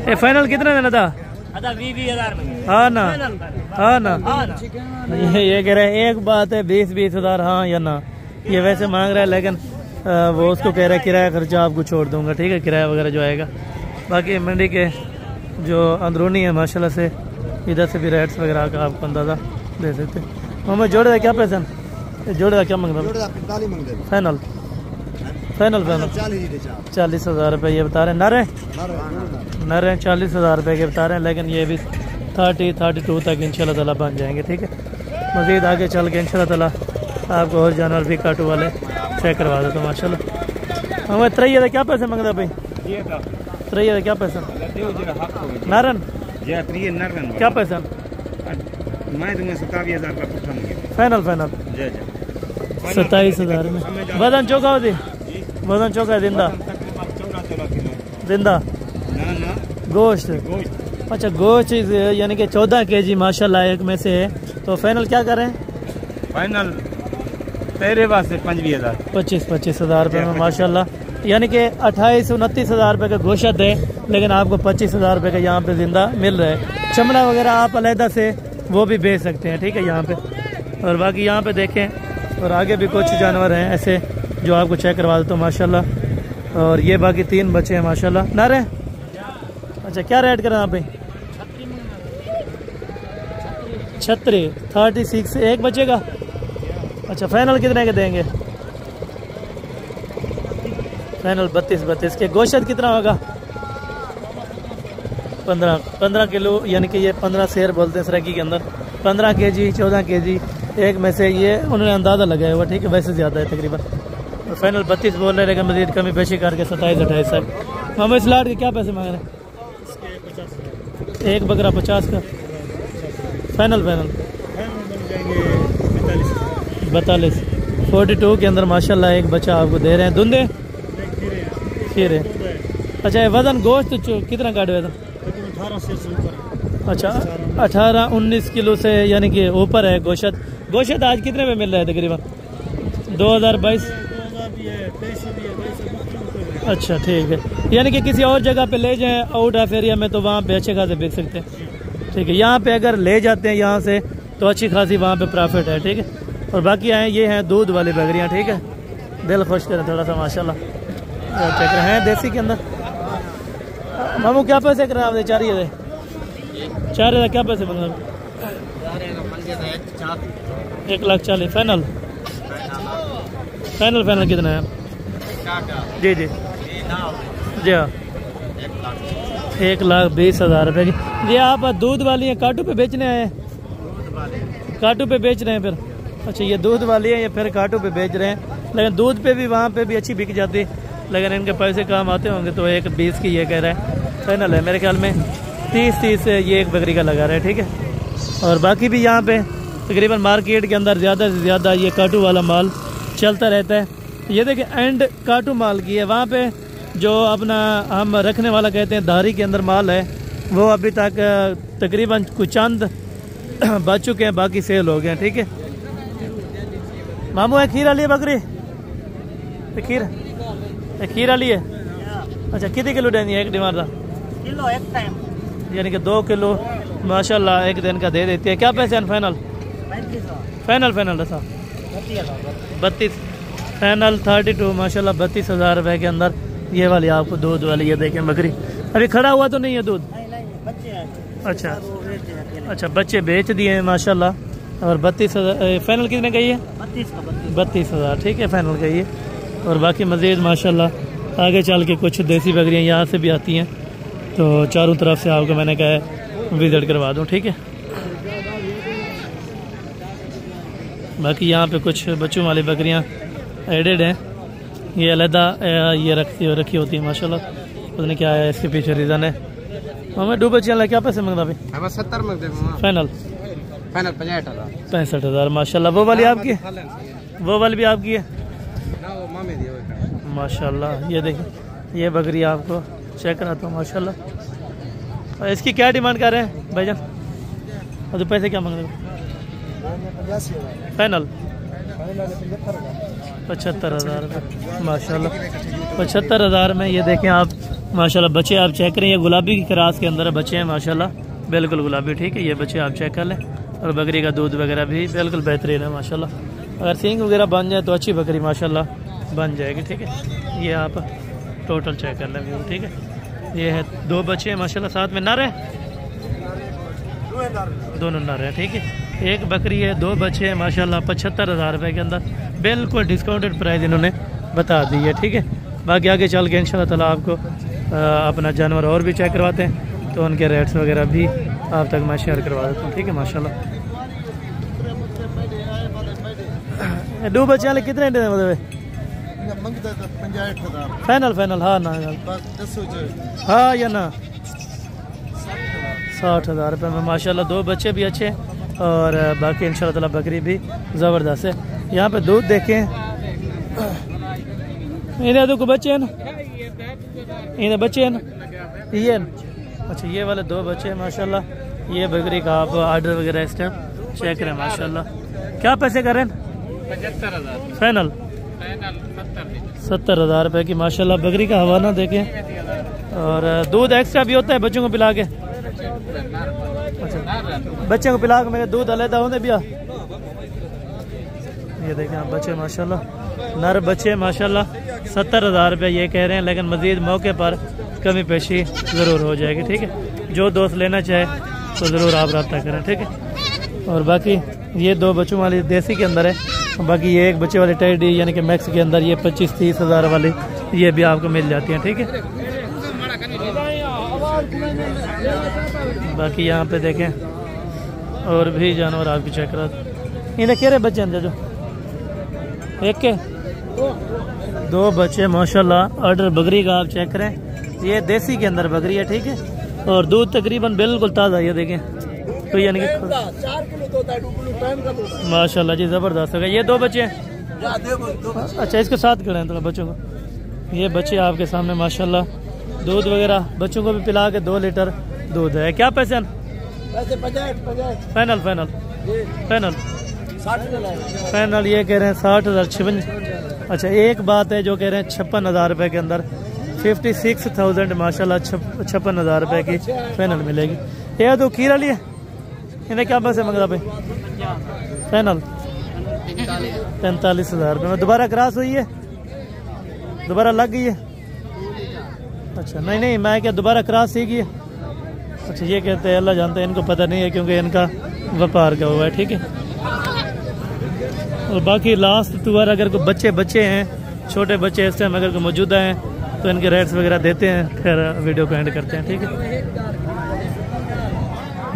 [SPEAKER 1] ये फाइनल कितने देना था?
[SPEAKER 3] 20,000 में।
[SPEAKER 1] हाँ ना, हाँ ना, ये कह रहे हैं एक बात है 20,000 हाँ या ना। ये वैसे मांग रहा है, लेकिन वो उसको कह रहा है किराया खर्चा आपको छोड़ दूंगा, ठीक है, किराया वगैरह जो आएगा। बाकी मंडी के जो अंदरूनी है माशाल्लाह से इधर से भी रेट्स वगैरह का आपको अंदाज़ा दे सकते हैं। मोहम्मद जोड़े क्या पैसा? जोड़े का क्या मांग रहा है? फाइनल 40,000 रुपये ये बता रहे हैं। नर है 40,000 रुपये के बता रहे हैं, लेकिन ये भी 30-32 तक इंशाल्लाह ताला बन जाएंगे, ठीक है। मज़ीद आगे चल के इंशाल्लाह ताला आपको और जानवर भी काटू वाले चेक करवा देता हूँ माशाल्लाह। हमें 3 क्या पैसे मांग रहा भाई? 3 क्या पैसा? नारन क्या पैसा?
[SPEAKER 4] मैं दूंगा 27,000 का
[SPEAKER 1] फाइनल 27,000 में। वजन चौका होती, वजन चौका है जिंदा गोश्त। अच्छा गोश्त यानी कि 14 kg माशाल्लाह एक में से है। तो फाइनल क्या करें?
[SPEAKER 4] फाइनल तेरे वास्ते
[SPEAKER 1] 25,000 रुपये में माशाल्लाह, यानी कि 28-29,000 रुपये का गोश्त है, लेकिन आपको 25,000 रुपये का यहाँ पे जिंदा मिल रहा है। चमड़ा वगैरह आप अलहदा से वो भी बेच सकते हैं, ठीक है यहाँ पे। और बाकी यहाँ पे देखें और आगे भी कुछ जानवर हैं ऐसे जो आपको चेक करवा देता हूँ माशाल्लाह। और ये बाकी 3 बच्चे हैं माशाल्लाह। नारे अच्छा क्या रेट करें आप भाई? 36 एक बच्चे का। अच्छा फाइनल कितने के देंगे? फाइनल 32 के। गोश्त कितना होगा? 15 किलो, यानी कि ये 15 शेर बोलते हैं सराकी के अंदर। 15 kg 14 kg एक में से ये उन्होंने अंदाज़ा लगाया हुआ, ठीक है। वैसे ज़्यादा है तकरीबन। और फाइनल 32 बोल रहे, लेकिन मज़ीद कमी पेशी करके 27-28 तक। हम इस लाट के क्या पैसे मांग रहे हैं? एक बकरा 50 का। फाइनल 42 के अंदर माशाल्लाह एक बच्चा आपको दे रहे हैं। धुंधे खीरे अच्छा वजन गोश्त कितना काट हुआ था?
[SPEAKER 2] 18 से ऊपर।
[SPEAKER 1] अच्छा 18-19 किलो से यानी कि ऊपर है गोश्त। गोश्त आज कितने में मिल रहा है तकरीबन? 2022। अच्छा ठीक है, यानी कि किसी और जगह पे ले जाएं आउट ऑफ एरिया में तो वहाँ पे अच्छे खासे बिक सकते हैं। ठीक है, यहाँ पे अगर ले जाते हैं यहाँ से तो अच्छी खासी वहाँ पे प्रॉफिट है। ठीक है, और बाकी आए ये हैं दूध वाली बकरियाँ। ठीक है, दिल खुश करें थोड़ा सा माशाल्लाह। चेक रहे हैं देसी के अंदर। मामू क्या पैसे कर रहे हैं आपने? 4,000 क्या पैसे बन रहे? 1,40,000 फाइनल। फाइनल कितना है? जी जी जी हाँ, 1,20,000 रुपये की। जी आप दूध वाली हैं, काटू पे बेचने आए हैं? काटू पे बेच रहे हैं फिर? अच्छा ये दूध वाली है या फिर काटू पे बेच रहे हैं? लेकिन दूध पे भी वहाँ पे भी अच्छी बिक जाती, लेकिन इनके पैसे काम आते होंगे तो 1,20 की ये कह रहे हैं। फाइनल है मेरे ख्याल में 30 ये एक बकरी का लगा रहे हैं। ठीक है, और बाकी भी यहाँ पे तकरीबन मार्केट के अंदर ज़्यादा से ज़्यादा ये काटू वाला माल चलता रहता है। ये देखिए एंड काटू माल की है। वहाँ पे जो अपना हम रखने वाला कहते हैं धारी के अंदर माल है वो अभी तक तकरीबन कुछ चंद बच चुके हैं, बाकी सेल हो गए हैं। ठीक है मामू है खीरा लिए बकरी? खीरा लिए? अच्छा कितने किलो देनी है? एक डिमांड था
[SPEAKER 3] किलो एक टाइम,
[SPEAKER 1] यानी कि 2 किलो माशाल्लाह एक दिन का दे देती है। क्या पैसे हैं फाइनल? फाइनल दसा 32 फाइनल 32 माशाल्लाह 32,000 रुपये के अंदर ये वाली आपको दूध वाली। ये देखें बकरी अभी खड़ा हुआ तो नहीं है दूध? अच्छा बच्चे बेच दिए हैं माशाल्लाह। और 32,000 फाइनल कितने का ये? 32,000। ठीक है फाइनल का ये। और बाकी मज़ीद माशाल्लाह आगे चल के कुछ देसी बकरियाँ यहाँ से भी आती हैं तो चारों तरफ से आपको मैंने कहा है विजिट करवा दूँ। ठीक है, बाकी यहाँ पे कुछ बच्चों वाली बकरियाँ एडेड हैं, ये अलहदा ये रखी होती है माशाल्लाह। पता नहीं क्या है इसके पीछे रीज़न है। हमें 2 बच्चियाँ ला क्या पैसे मांगता भाई?
[SPEAKER 4] 70 में
[SPEAKER 1] फाइनल 65,000 माशाल्लाह। वो वाली आपकी? वो वाली भी आपकी है माशाल्लाह। ये देखिए ये बकरी आपको चेक कराता हूँ माशाल्लाह। इसकी क्या डिमांड कर रहे हैं भाईजान? और तो पैसे क्या मांग रहे हो? फाइनल 75,000 रुपये माशाल्लाह। 75,000 में ये देखें आप माशाल्लाह। बच्चे आप चेक करें, ये गुलाबी की क्रास के अंदर बच्चे हैं माशाल्लाह, बिल्कुल गुलाबी। ठीक है, ये बच्चे आप चेक कर लें। और बकरी का दूध वगैरह भी बिल्कुल बेहतरीन है माशाल्लाह। अगर सींग वगैरह बन जाए तो अच्छी बकरी माशाल्लाह बन जाएगी। ठीक है, ये आप टोटल चेक कर लें व्यू। ठीक है, ये है 2 बच्चे हैं माशाल्लाह, साथ में नर है, दोनों नर है। ठीक है, एक बकरी है, 2 बच्चे हैं माशाल्लाह। 75,000 रुपये के अंदर बिल्कुल डिस्काउंटेड प्राइस इन्होंने बता दी है। ठीक है, बाकी आगे चल के इंशाल्लाह ताला आपको अपना जानवर और भी चेक करवाते हैं तो उनके रेट्स वगैरह भी आप तक मैं शेयर करवा देता हूँ। ठीक है माशाल्लाह। 2 बच्चे वाले कितने दे मतलब फाइनल? हाँ ना हाँ या ना 60,000 रुपये में माशाल्लाह। 2 बच्चे भी अच्छे और बाकी इंशाल्लाह ताला बकरी भी ज़बरदस्त है। यहाँ पे दूध देखें, इन्हें तो बच्चे हैं ना, इन्हें बच्चे हैं ना, ये अच्छा ये वाले 2 बच्चे हैं माशाल्लाह। ये बकरी का आप आर्डर वगैरह इस टाइम चेक करें माशाल्लाह। क्या पैसे करें?
[SPEAKER 3] 75,000
[SPEAKER 1] फाइनल 70,000 रुपये की माशाल्लाह बकरी का हवाना देखें। और दूध एक्स्ट्रा भी होता है बच्चों को पिला के? अच्छा बच्चों को पिला के मेरे दूध अलहदा होने भी। ये देखें आप बच्चे माशाल्लाह, नर बच्चे माशाल्लाह। 70,000 रुपये ये कह रहे हैं, लेकिन मज़ीद मौके पर कमी पेशी ज़रूर हो जाएगी। ठीक है, जो दोस्त लेना चाहे तो ज़रूर आप रब्ता करें। ठीक है, और बाकी ये 2 बच्चों वाली देसी के अंदर है, बाकी ये 1 बच्चे वाली टेडी यानी कि मैक्स के अंदर ये 25-30 हज़ार वाली ये भी आपको मिल जाती हैं। ठीक है, बाकी यहाँ पे देखें और भी जानवर आपकी चेक करा। इन्हें कह रहे बच्चे अंदर जो एक के 2 बच्चे माशाल्लाह। ऑर्डर बकरी का आप चेक करें, ये देसी के अंदर बकरी है। ठीक है, और दूध तकरीबन बिल्कुल ताज़ा। ये देखें तो यानी कि
[SPEAKER 2] 4 किलो दूध है, 2 किलो टाइम का दूध
[SPEAKER 1] माशाल्लाह जी ज़बरदस्त होगा। ये 2 बच्चे हैं? अच्छा इसके साथ खड़े हैं थोड़ा बच्चों को। ये बच्चे आपके सामने माशाल्लाह दूध वगैरह बच्चों को भी पिला के 2 लीटर दूध है। क्या पैसे हैं? फाइनल फाइनल फाइनल फाइनल ये कह रहे हैं 60,056। अच्छा एक बात है जो कह रहे हैं 56,000 रुपये के अंदर 56,000 माशाल्लाह 56,000 रुपये की फाइनल मिलेगी। ये तो खीरा लिया इन्हें क्या पैसे मंगता भाई? फाइनल 45,000 रुपये में दोबारा क्रॉस हुई है, दोबारा लग गई है। अच्छा नहीं नहीं मैं क्या दोबारा क्रॉस ही की है। अच्छा ये कहते हैं अल्लाह जानते हैं, इनको पता नहीं है क्योंकि इनका व्यापार का हुआ है। ठीक है और बाकी लास्ट दोबारा अगर कोई बच्चे हैं छोटे बच्चे इस टाइम अगर कोई मौजूदा हैं तो इनके रेट्स वगैरह देते हैं, फिर वीडियो को एंड करते हैं। ठीक है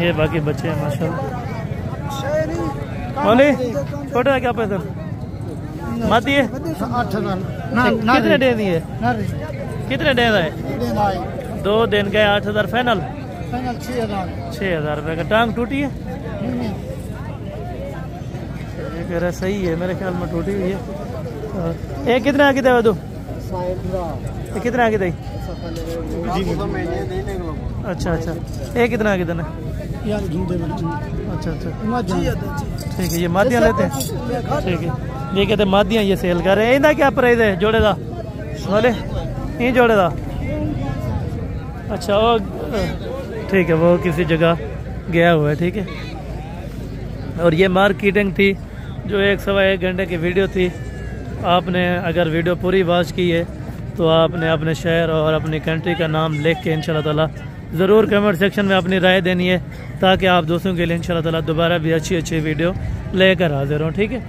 [SPEAKER 1] ये बाकी बच्चे हैं माशाल्लाह। बोले छोटा क्या पैसा माती है? कितने डे दिए? कितने डे है? 2 दिन का 8,000 फाइनल 6,000 रुपये का। टांग टूटी है? ये कह रहा सही है मेरे ख्याल में टूटी हुई है। ये कितना आगे था? ये कितना आगे था? अच्छा अच्छा ये कितना आगे था? अच्छा अच्छा ठीक है ये मादियाँ लेते हैं। ठीक है ये कहते मादियाँ ये सेल कर रहे हैं। इनका क्या प्राइस है जोड़े का? बोले ये जोड़े का? अच्छा वो ठीक है वो किसी जगह गया हुआ है। ठीक है और ये मार्केटिंग थी जो 1-1.25 घंटे की वीडियो थी। आपने अगर वीडियो पूरी वॉच की है तो आपने अपने शहर और अपनी कंट्री का नाम लिख के इंशाल्लाह ताला ज़रूर कमेंट सेक्शन में अपनी राय देनी है ताकि आप दोस्तों के लिए इंशाल्लाह ताला दोबारा भी अच्छी वीडियो लेकर हाजिर हों। ठीक है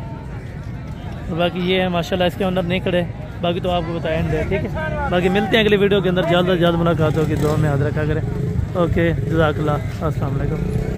[SPEAKER 1] तो बाकी ये है माशाल्लाह इसके अंदर नहीं खड़े, बाकी तो आपको बताएं दे। ठीक है बाकी मिलते हैं अगली वीडियो के अंदर, जल्द से जल्द मुलाकात होगी। दुआ में याद रखा करें। ओके जज़ाकल्लाह, अस्सलाम वालेकुम।